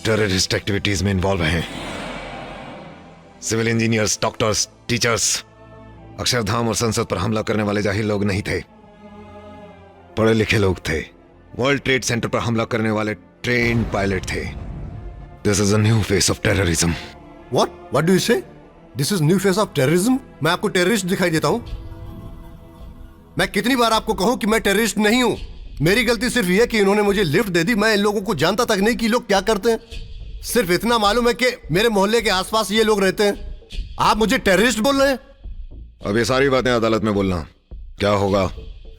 टेररिस्ट एक्टिविटीज में इन्वॉल्व हैं। Civil engineers, doctors, teachers. Akshardham और संसद पर हमला करने वाले जाहिल लोग नहीं थे, पढ़े लिखे लोग थे। वर्ल्ड ट्रेड सेंटर पर हमला करने वाले ट्रेन पायलट थे। This is a new face of terrorism. What do you say? This is new face of terrorism? मैं आपको टेररिस्ट दिखाई देता हूं? मैं कितनी बार आपको कहूं कि मैं टेररिस्ट नहीं हूं? मेरी गलती सिर्फ यह कि इन्होंने मुझे लिफ्ट दे दी। मैं इन लोगों को जानता तक नहीं कि लोग क्या करते हैं। सिर्फ इतना मालूम है कि मेरे मोहल्ले के आसपास ये लोग रहते हैं। आप मुझे टेररिस्ट बोल रहे हैं? अब ये सारी बातें अदालत में बोलना। क्या होगा,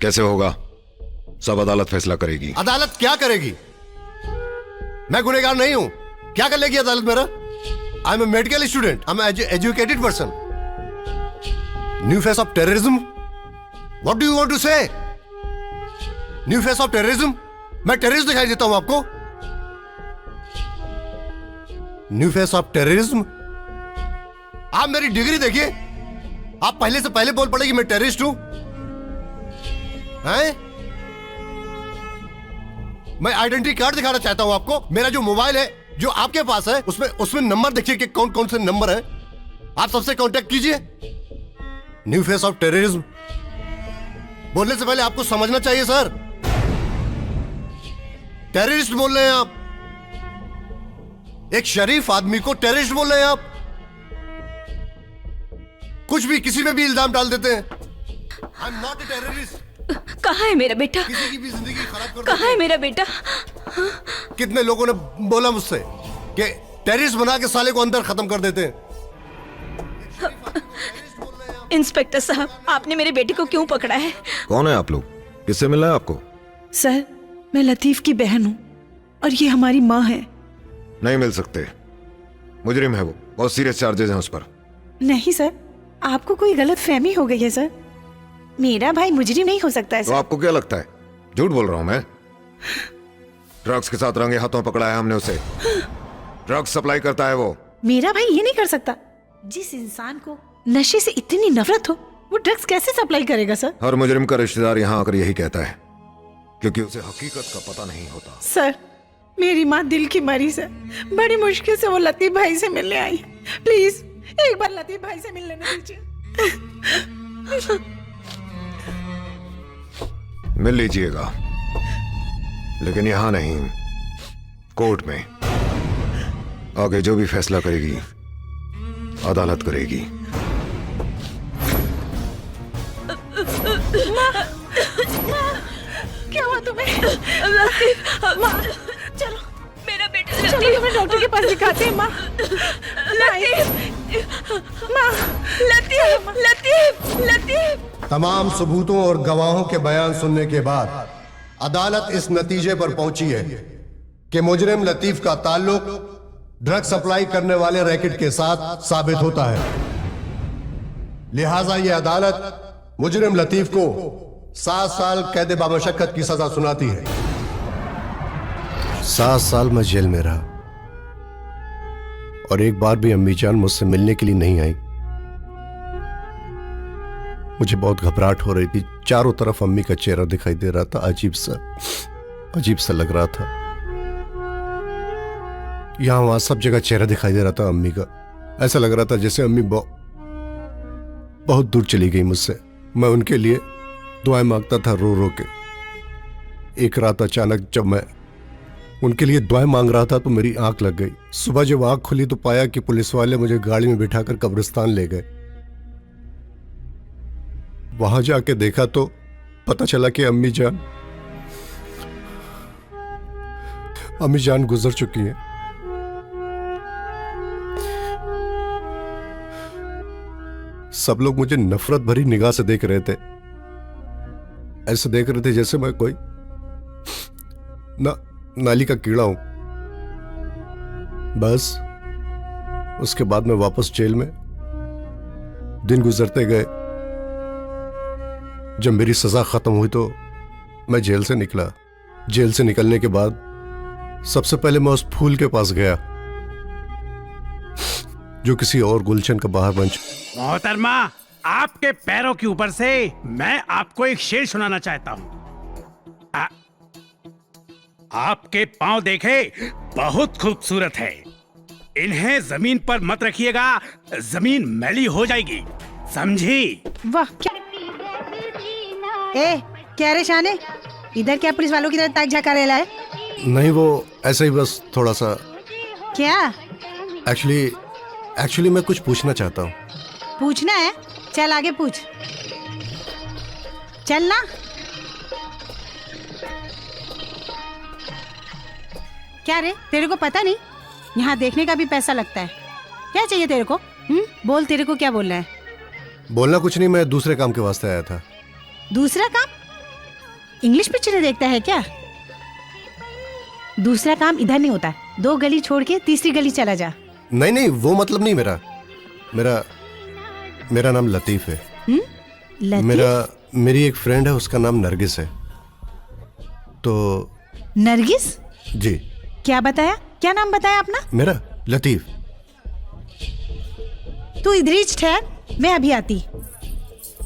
कैसे होगा, सब अदालत फैसला करेगी। अदालत क्या करेगी? मैं गुनहगार नहीं हूं, क्या कर लेगी अदालत मेरा? I am a medical student, I am educated person. New face of terrorism? What do you want to say? New face of terrorism? मैं टेररिस्ट दिखाई देता हूं आपको? New face of terrorism? आप मेरी डिग्री देखिए, आप पहले से पहले बोल पड़े कि मैं टेररिस्ट हूं। हैं? मैं आइडेंटिटी कार्ड दिखाना चाहता हूं आपको। मेरा जो मोबाइल है जो आपके पास है उसमें नंबर देखिए कि कौन कौन से नंबर है। आप सबसे कांटेक्ट कीजिए। न्यू फेस ऑफ टेररिज्म बोलने से पहले आपको समझना चाहिए सर। टेररिस्ट बोल रहे हैं आप, एक शरीफ आदमी को टेररिस्ट बोल रहे हैं आप। कुछ भी किसी में भी इल्जाम डाल देते हैं। I am not a terrorist. कहाँ है मेरा बेटा? किसी की भी जिंदगी खराब कर कहाँ है मेरा बेटा? कितने लोगों ने बोला मुझसे कि टेररिस्ट बना के साले को अंदर खत्म कर देते हैं। इंस्पेक्टर साहब, आपने मेरे बेटे को क्यों पकड़ा है? कौन है आप लोग? किससे मिलना है आपको? सर, मैं लतीफ की बहन हूँ और ये हमारी माँ है। नहीं मिल सकते, मुजरिम है वो, बहुत सीरियस चार्जेस हैं उस पर। नहीं सर, आपको कोई गलत फहमी हो गई है सर। मेरा भाई मुजरिम नहीं हो सकता है तो सर। आपको क्या लगता है झूठ बोल रहा हूं मैं? ड्रग्स के साथ रंगे हाथों पकड़ा है हमने उसे। ड्रग्स सप्लाई करता है वो। मेरा भाई ये नहीं कर सकता। जिस इंसान को नशे से इतनी नफरत हो वो ड्रग्स कैसे सप्लाई करेगा सर? हर मुजरिम का रिश्तेदार यहाँ आकर यही कहता है, क्योंकि उसे हकीकत का पता नहीं होता। सर, मेरी माँ दिल की मरीज है, बड़ी मुश्किल से वो लतीफ भाई से मिलने आई है। प्लीज एक बार लतीफ भाई से मिलने दीजिए। मिल लीजिएगा, लेकिन यहां नहीं, कोर्ट में। आगे जो भी फैसला करेगी अदालत करेगी। क्या हुआ तुम्हें? माँ, चलो मेरा बेटा चलो तुम्हें डॉक्टर के पास दिखाते हैं। माँ, माँ, लतीफ, लतीफ, लतीफ। तमाम सबूतों और गवाहों के बयान सुनने के बाद अदालत इस नतीजे पर पहुंची है कि मुजरिम लतीफ का ताल्लुक ड्रग सप्लाई करने वाले रैकेट के साथ साबित होता है। लिहाजा यह अदालत मुजरिम लतीफ को 7 साल कैद बामशक्कत की सजा सुनाती है। 7 साल मैं जेल में रहा और एक बार भी अम्मी जान मुझसे मिलने के लिए नहीं आई। मुझे बहुत घबराहट हो रही थी। चारों तरफ अम्मी का चेहरा दिखाई दे रहा था, अजीब सा लग रहा था। यहां वहां सब जगह चेहरा दिखाई दे रहा था अम्मी का। ऐसा लग रहा था जैसे अम्मी बहुत दूर चली गई मुझसे। मैं उनके लिए दुआएं मांगता था रो रो के। एक रात अचानक जब मैं उनके लिए दुआएं मांग रहा था तो मेरी आंख लग गई। सुबह जब आंख खुली तो पाया कि पुलिस वाले मुझे गाड़ी में बिठाकर कब्रिस्तान ले गए। वहां जाके देखा तो पता चला कि अम्मी जान गुजर चुकी हैं। सब लोग मुझे नफरत भरी निगाह से देख रहे थे। ऐसे देख रहे थे जैसे मैं कोई नाली का कीड़ा हूं। बस उसके बाद मैं वापस जेल में। दिन गुजरते गए। जब मेरी सजा खत्म हुई तो मैं जेल से निकला। जेल से निकलने के बाद सबसे पहले मैं उस फूल के पास गया जो किसी और गुलशन का बाहर बन चुका। मोहतरमा, आपके पैरों के ऊपर से मैं आपको एक शेर सुनाना चाहता हूं। आपके पांव देखे बहुत खूबसूरत है। इन्हें जमीन पर मत रखिएगा, जमीन मैली हो जाएगी, समझी? वाह क्या क्या रे शाने, इधर क्या पुलिस वालों की तरह ताक झाका रहा है? नहीं, वो ऐसे ही बस थोड़ा सा। क्या? एक्चुअली मैं कुछ पूछना चाहता हूँ। पूछना है? चल आगे पूछ। चल ना। क्या रे, तेरे को पता नहीं यहाँ देखने का भी पैसा लगता है? क्या चाहिए तेरे को? बोल, तेरे को क्या बोलना है? बोलना कुछ नहीं, मैं दूसरे काम के वास्ते आया था। दूसरा काम? इंग्लिश पिक्चरें देखता है क्या? दूसरा काम इधर नहीं होता। 2 गली छोड़ के तीसरी गली चला जा। नहीं, वो मतलब नहीं। मेरा नाम लतीफ है। लतीफ? मेरी एक फ्रेंड है, उसका नाम नरगिस है। तो नरगिस? जी। क्या बताया? क्या नाम बताया अपना? मेरा लतीफ। तू इधर ही ठहर, मैं अभी आती।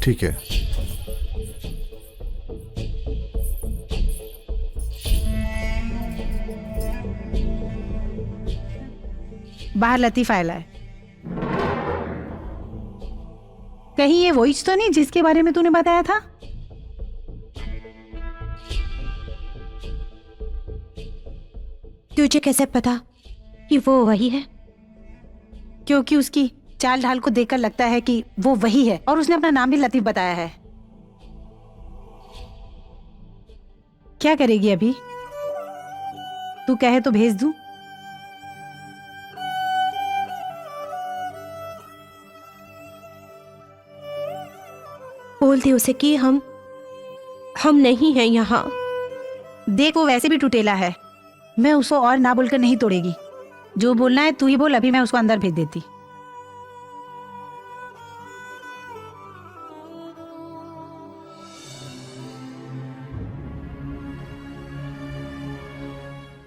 ठीक है। बाहर लतीफ आयला है। कहीं ये वही तो नहीं जिसके बारे में तूने बताया था? तुझे कैसे पता कि वो वही है? क्योंकि उसकी चाल ढाल को देखकर लगता है कि वो वही है, और उसने अपना नाम भी लतीफ बताया है। क्या करेगी अभी? तू कहे तो भेज दूं? बोल दे उसे कि हम नहीं हैं यहाँ। देख, वो वैसे भी टुटेला है, मैं उसको और ना बोलकर नहीं तोड़ेगी। जो बोलना है तू ही बोल, अभी मैं उसको अंदर भेज देती।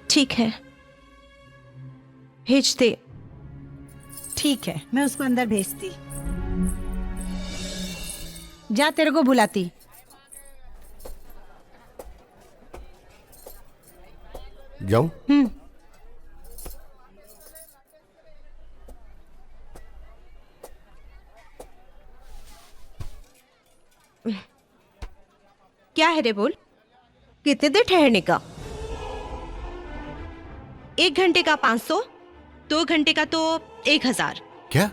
ठीक है, भेज दे। ठीक है, मैं उसको अंदर भेजती। जा, तेरे को बुलाती। जाऊं? क्या है रे, बोल। कितने देर ठहरने का? 1 घंटे का 500, 2 घंटे का तो 1000। क्या?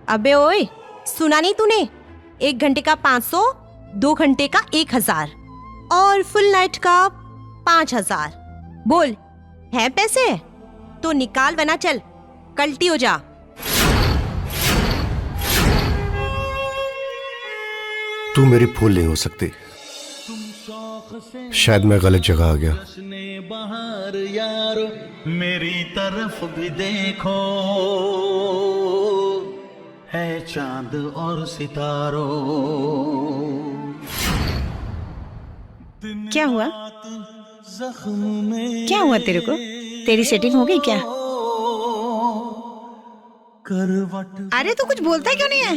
अबे ओए, सुना नहीं तूने? 1 घंटे का 500, 2 घंटे का 1000 और फुल नाइट का 5000। बोल, है पैसे? तो निकाल वरना चल कल्टी हो जा। तू मेरी फूल नहीं हो सकती। शायद मैं गलत जगह आ गया। बाहर यारो मेरी तरफ भी देखो, है चांद और सितारों। क्या हुआ? क्या हुआ तेरे को? तेरी सेटिंग हो गई क्या? अरे तू कुछ बोलता क्यों नहीं है?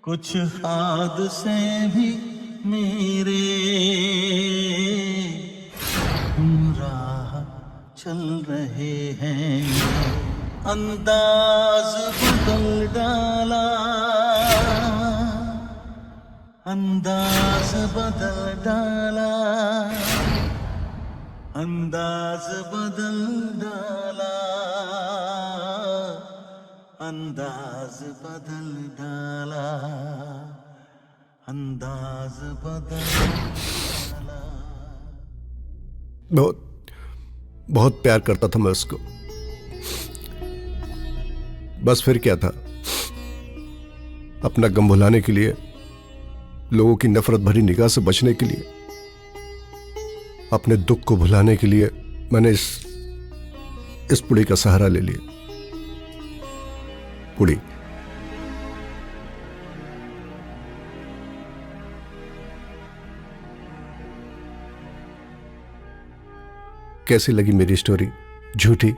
कुछ हादसे भी मेरे राह चल रहे हैं, अंदाज बदल डाला, अंदाज बदल डाला, अंदाज बदल डाला, अंदाज बदल डाला, अंदाज बदल डाला। बहुत प्यार करता था मैं उसको। बस फिर क्या था? अपना गम भुलाने के लिए, लोगों की नफरत भरी निगाह से बचने के लिए, अपने दुख को भुलाने के लिए मैंने इस पुड़ी का सहारा ले लिया। पुड़ी। कैसी लगी मेरी स्टोरी? झूठी?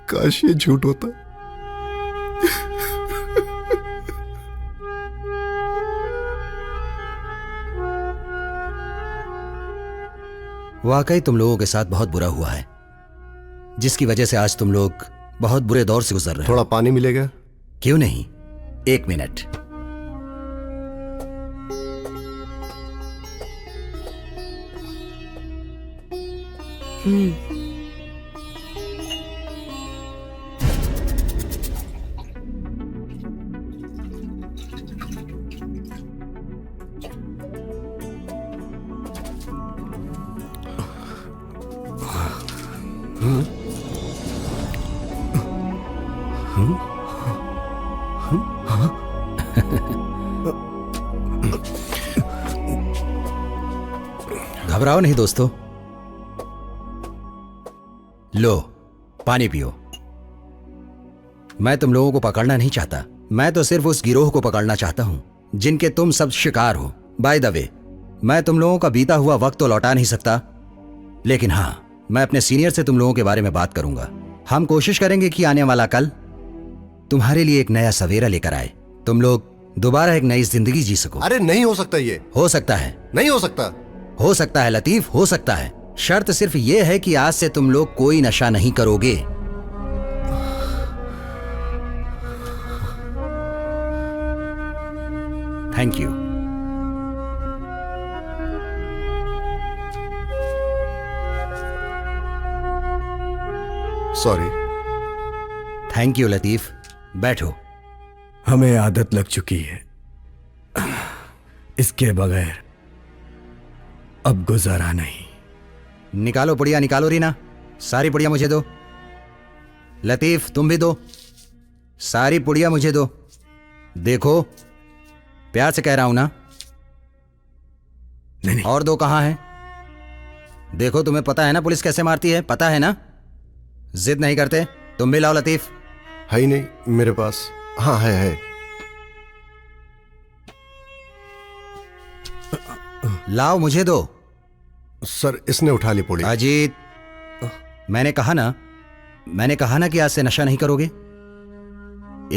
काश ये झूठ होता। वाकई तुम लोगों के साथ बहुत बुरा हुआ है, जिसकी वजह से आज तुम लोग बहुत बुरे दौर से गुजर रहे हो। थोड़ा पानी मिलेगा? क्यों नहीं, 1 मिनट। घबराओ नहीं दोस्तों, लो पानी पियो। मैं तुम लोगों को पकड़ना नहीं चाहता, मैं तो सिर्फ उस गिरोह को पकड़ना चाहता हूं जिनके तुम सब शिकार हो। बाय द वे, मैं तुम लोगों का बीता हुआ वक्त तो लौटा नहीं सकता, लेकिन हां, मैं अपने सीनियर से तुम लोगों के बारे में बात करूंगा। हम कोशिश करेंगे कि आने वाला कल तुम्हारे लिए एक नया सवेरा लेकर आए, तुम लोग दोबारा एक नई जिंदगी जी सको। अरे नहीं हो सकता, ये हो सकता है। नहीं हो सकता। हो सकता है लतीफ, हो सकता है। शर्त सिर्फ ये है कि आज से तुम लोग कोई नशा नहीं करोगे। Thank you. Sorry. Thank you Latif, बैठो। हमें आदत लग चुकी है, इसके बगैर अब गुजारा नहीं। निकालो पुड़िया, निकालो रीना, सारी पुड़िया मुझे दो। लतीफ तुम भी दो, सारी पुड़िया मुझे दो। देखो प्यार से कह रहा हूं ना। नहीं। और दो कहां हैं? देखो तुम्हें पता है ना पुलिस कैसे मारती है, पता है ना। जिद नहीं करते, तुम भी लाओ लतीफ। है ही नहीं मेरे पास। हाँ है। लाओ मुझे दो। सर इसने उठा ली पुड़ी। अजीत, मैंने कहा ना कि आज से नशा नहीं करोगे।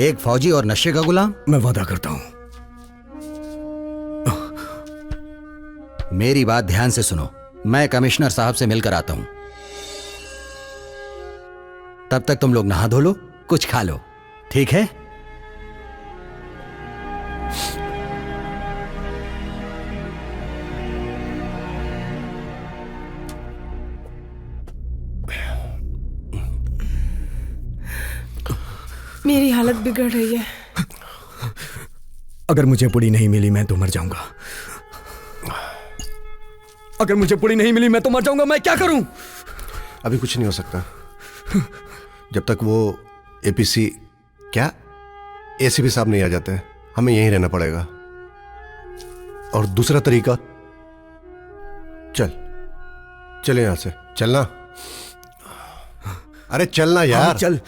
एक फौजी और नशे का गुलाम। मैं वादा करता हूं। मेरी बात ध्यान से सुनो, मैं कमिश्नर साहब से मिलकर आता हूं। तब तक तुम लोग नहा धो लो, कुछ खा लो, ठीक है? मेरी हालत बिगड़ रही है। अगर मुझे पुड़ी नहीं मिली मैं तो मर जाऊंगा। अगर मुझे पुड़ी नहीं मिली मैं तो मर जाऊंगा। मैं क्या करूं? अभी कुछ नहीं हो सकता जब तक वो एपीसी क्या एसीपी साहब नहीं आ जाते। हमें यहीं रहना पड़ेगा। और दूसरा तरीका, चले यहां से। चलना, अरे चलना यार। चल।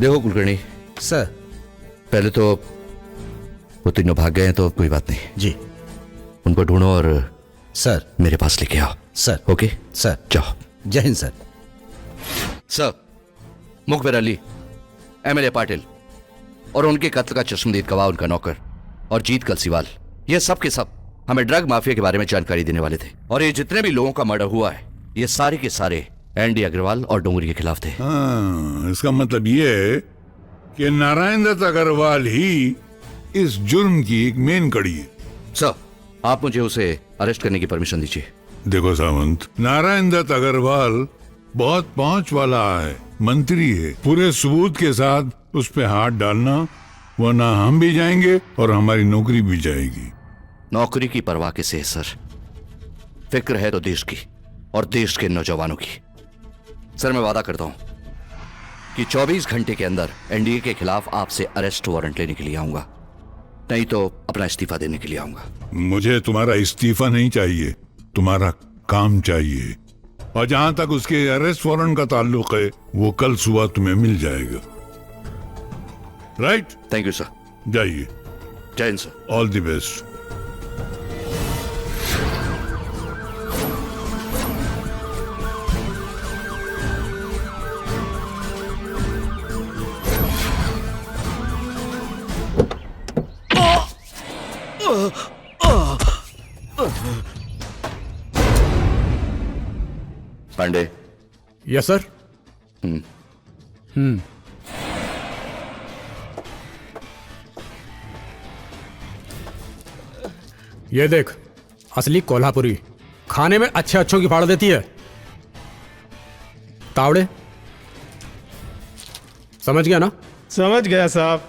देखो कुलकर्णी सर, पहले तो वो तीनों भाग गए हैं तो कोई बात नहीं जी, उनको ढूंढो और सर मेरे पास लेके आओ। सर। Okay sir. जाओ। जय हिंद सर। सर, मुखबिर अली, एमएलए पाटिल और उनके कत्ल का चश्मदीद गवाह उनका नौकर और जीत कलसीवाल, ये सब के सब हमें ड्रग माफिया के बारे में जानकारी देने वाले थे। और ये जितने भी लोगों का मर्डर हुआ है ये सारे के सारे एनडी अग्रवाल और डोंगरी के खिलाफ थे। हाँ, इसका मतलब ये है कि नारायण दत्त अग्रवाल ही इस जुर्म की एक मेन कड़ी है। सर, आप मुझे उसे अरेस्ट करने की परमिशन दीजिए। देखो सावंत, नारायण दत्त अग्रवाल बहुत पहुंच वाला है, मंत्री है। पूरे सबूत के साथ उस पे हाथ डालना, वरना हम भी जाएंगे और हमारी नौकरी भी जाएगी। नौकरी की परवाह किसे है सर? फिक्र है तो देश की और देश के नौजवानों की। सर, मैं वादा करता हूं कि 24 घंटे के अंदर एनडीए के खिलाफ आपसे अरेस्ट वारंट लेने के लिए आऊंगा, नहीं तो अपना इस्तीफा देने के लिए आऊंगा। मुझे तुम्हारा इस्तीफा नहीं चाहिए, तुम्हारा काम चाहिए। और जहां तक उसके अरेस्ट वारंट का ताल्लुक है वो कल सुबह तुम्हें मिल जाएगा। राइट? Thank you sir. जाइए। जय हिंद sir. All the best. Pandey. Yes sir. ये देख, असली कोल्हापुरी, खाने में अच्छे अच्छों की फाड़ देती है। तावड़े, समझ गया ना? समझ गया साहब।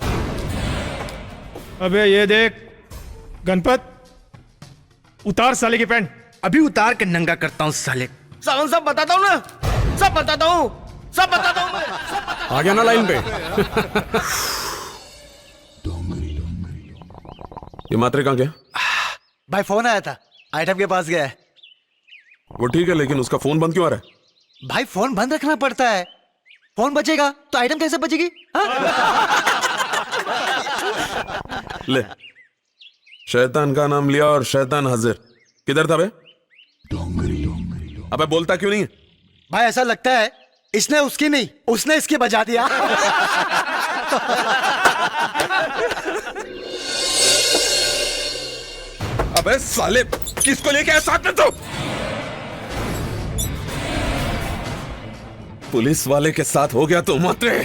अबे ये देख गणपत, उतार साले की पैंट। अभी उतार के नंगा करता हूँ साले। सावन सब बताता हूँ ना, सब बताता हूँ मैं। आ गया ना लाइन पे? ये मात्रे कहाँ गया? भाई फोन आया था, आइटम के पास गया है। वो ठीक है, लेकिन उसका फोन बंद क्यों आ रहा है? भाई फोन बंद रखना पड़ता है, फोन बचेगा तो आइटम कैसे बचेगी? ले, शैतान का नाम लिया और शैतान हाजिर। किधर था बे? अबे बोलता क्यों नहीं है? भाई ऐसा लगता है इसने उसकी नहीं, उसने इसकी बजा दिया। अबे साले, किसको लेके आया साथ में तो? पुलिस वाले के साथ हो गया तो मात्रे।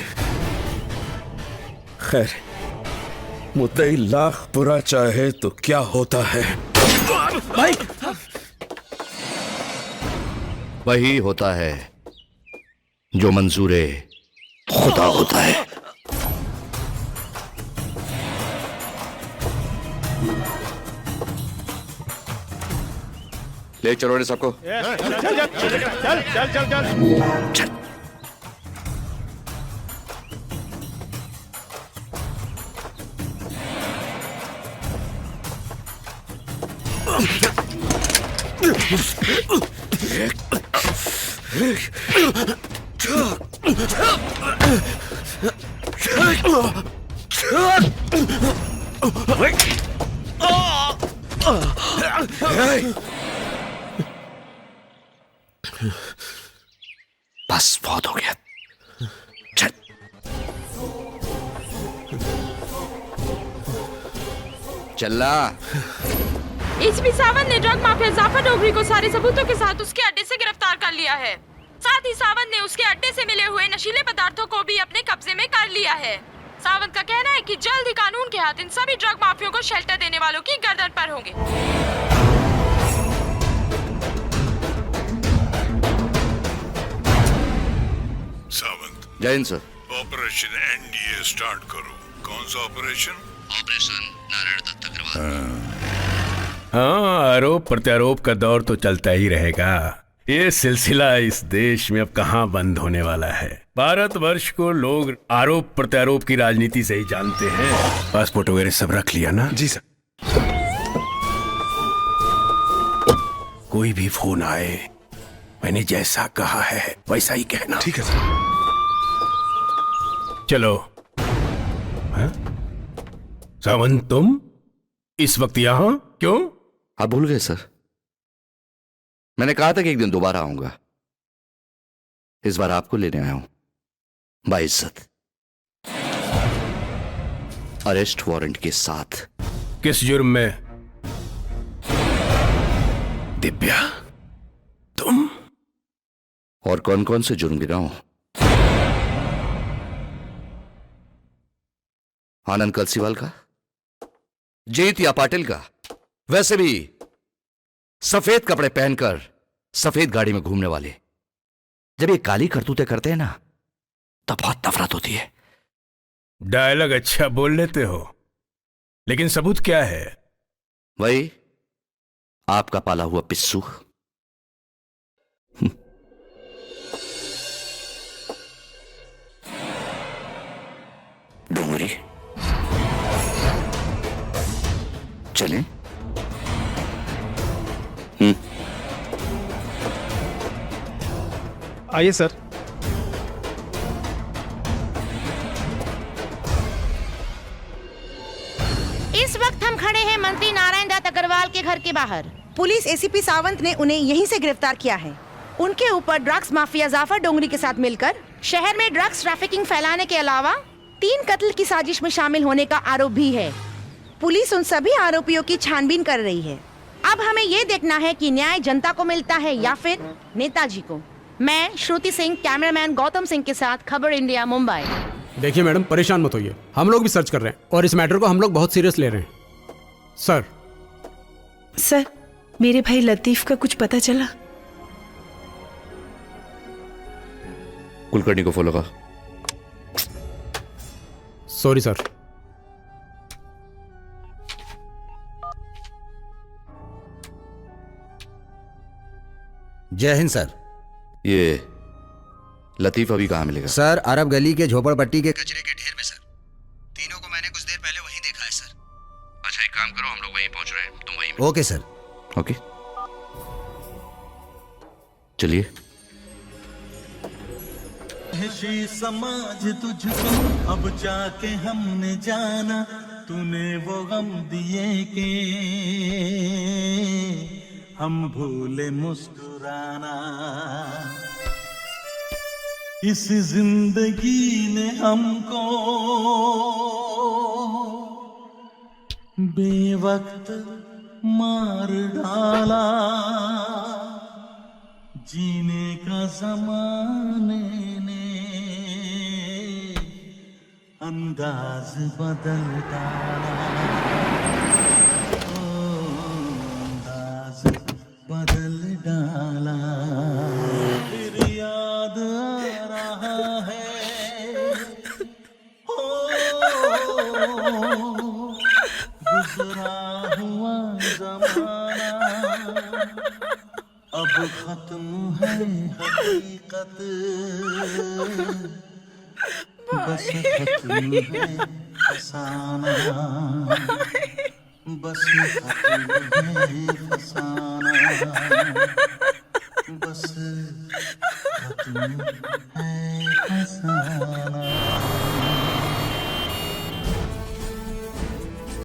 खैर, मुद्दई लाख बुरा चाहे तो क्या होता है भाई? वही होता है जो मंजूरे खुदा होता है। ले चलो रे सबको। चल चल चल चल चल चल। बस बहुत हो गया। चल। चलना। एसीपी सावंत ने ड्रग माफिया जाफर डोगरी को सारे सबूतों के साथ उसके अड्डे से गिरफ्तार कर लिया है। साथ ही सावंत ने उसके अड्डे से मिले हुए नशीले पदार्थों को भी अपने कब्जे में कर लिया है। सावंत का कहना है कि जल्द ही कानून के हाथ इन सभी ड्रग माफियों को शेल्टर देने वालों की गर्दन पर होंगे। सावंत। जय हिंद सर। ऑपरेशन एनडीए स्टार्ट करो। कौन सा ऑपरेशन? ऑपरेशन नारायण दत्त अग्रवाल। हाँ, आरोप प्रत्यारोप का दौर तो चलता ही रहेगा। ये सिलसिला इस देश में अब कहाँ बंद होने वाला है। भारतवर्ष को लोग आरोप प्रत्यारोप की राजनीति से ही जानते हैं। पासपोर्ट वगैरह सब रख लिया ना? जी सर। कोई भी फोन आए, मैंने जैसा कहा है वैसा ही कहना। ठीक है सर। चलो। हाँ? सावंत, तुम इस वक्त यहाँ क्यों? आप भूल गए सर, मैंने कहा था कि एक दिन दोबारा आऊंगा। इस बार आपको लेने आया हूं बाइज्जत, अरेस्ट वारंट के साथ। किस जुर्म में? दिव्या, तुम? और कौन कौन से जुर्म गिनाऊं? आनंद कलसीवाल का, जीत या पाटिल का। वैसे भी सफेद कपड़े पहनकर सफेद गाड़ी में घूमने वाले जब ये काली करतूतें करते हैं ना, तब बहुत नफरत होती है। डायलॉग अच्छा बोल लेते हो, लेकिन सबूत क्या है? वही आपका पाला हुआ पिस्सू। डोंगरी, चलें? आइए सर। इस वक्त हम खड़े हैं मंत्री नारायण दत्त अग्रवाल के घर के बाहर। पुलिस एसीपी सावंत ने उन्हें यहीं से गिरफ्तार किया है। उनके ऊपर ड्रग्स माफिया जाफर डोंगरी के साथ मिलकर शहर में ड्रग्स ट्रैफिकिंग फैलाने के अलावा 3 कत्ल की साजिश में शामिल होने का आरोप भी है। पुलिस उन सभी आरोपियों की छानबीन कर रही है। अब हमें ये देखना है कि न्याय जनता को मिलता है या फिर नेताजी को। मैं श्रुति सिंह, कैमरामैन गौतम सिंह के साथ खबर इंडिया, मुंबई। देखिए मैडम, परेशान मत होइए, हम लोग भी सर्च कर रहे हैं और इस मैटर को हम लोग बहुत सीरियस ले रहे हैं। सर, मेरे भाई लतीफ का कुछ पता चला? कुलकर्णी को फॉलो कर। Sorry sir. जय हिंद सर। ये लतीफ अभी कहाँ मिलेगा? सर, अरब गली के झोपड़पट्टी के कचरे के ढेर में सर। तीनों को मैंने कुछ देर पहले वहीं देखा है सर। अच्छा, एक काम करो, हम ओके सर। ओके चलिए। समाज तुझको अब जाके हमने जाना, तूने वो गम दिए के हम भूले मुस्कुराना। इस जिंदगी ने हमको बेवक्त मार डाला, जीने का जमाने ने अंदाज बदल डाला, अंदाज बदल डाला। फिर याद आ रहा है गुजरा हुआ जमाना, अब खत्म है हकीकत, बस खत्म है फसाना, बस खत्म है फसाना, बस खत्म है फसाना।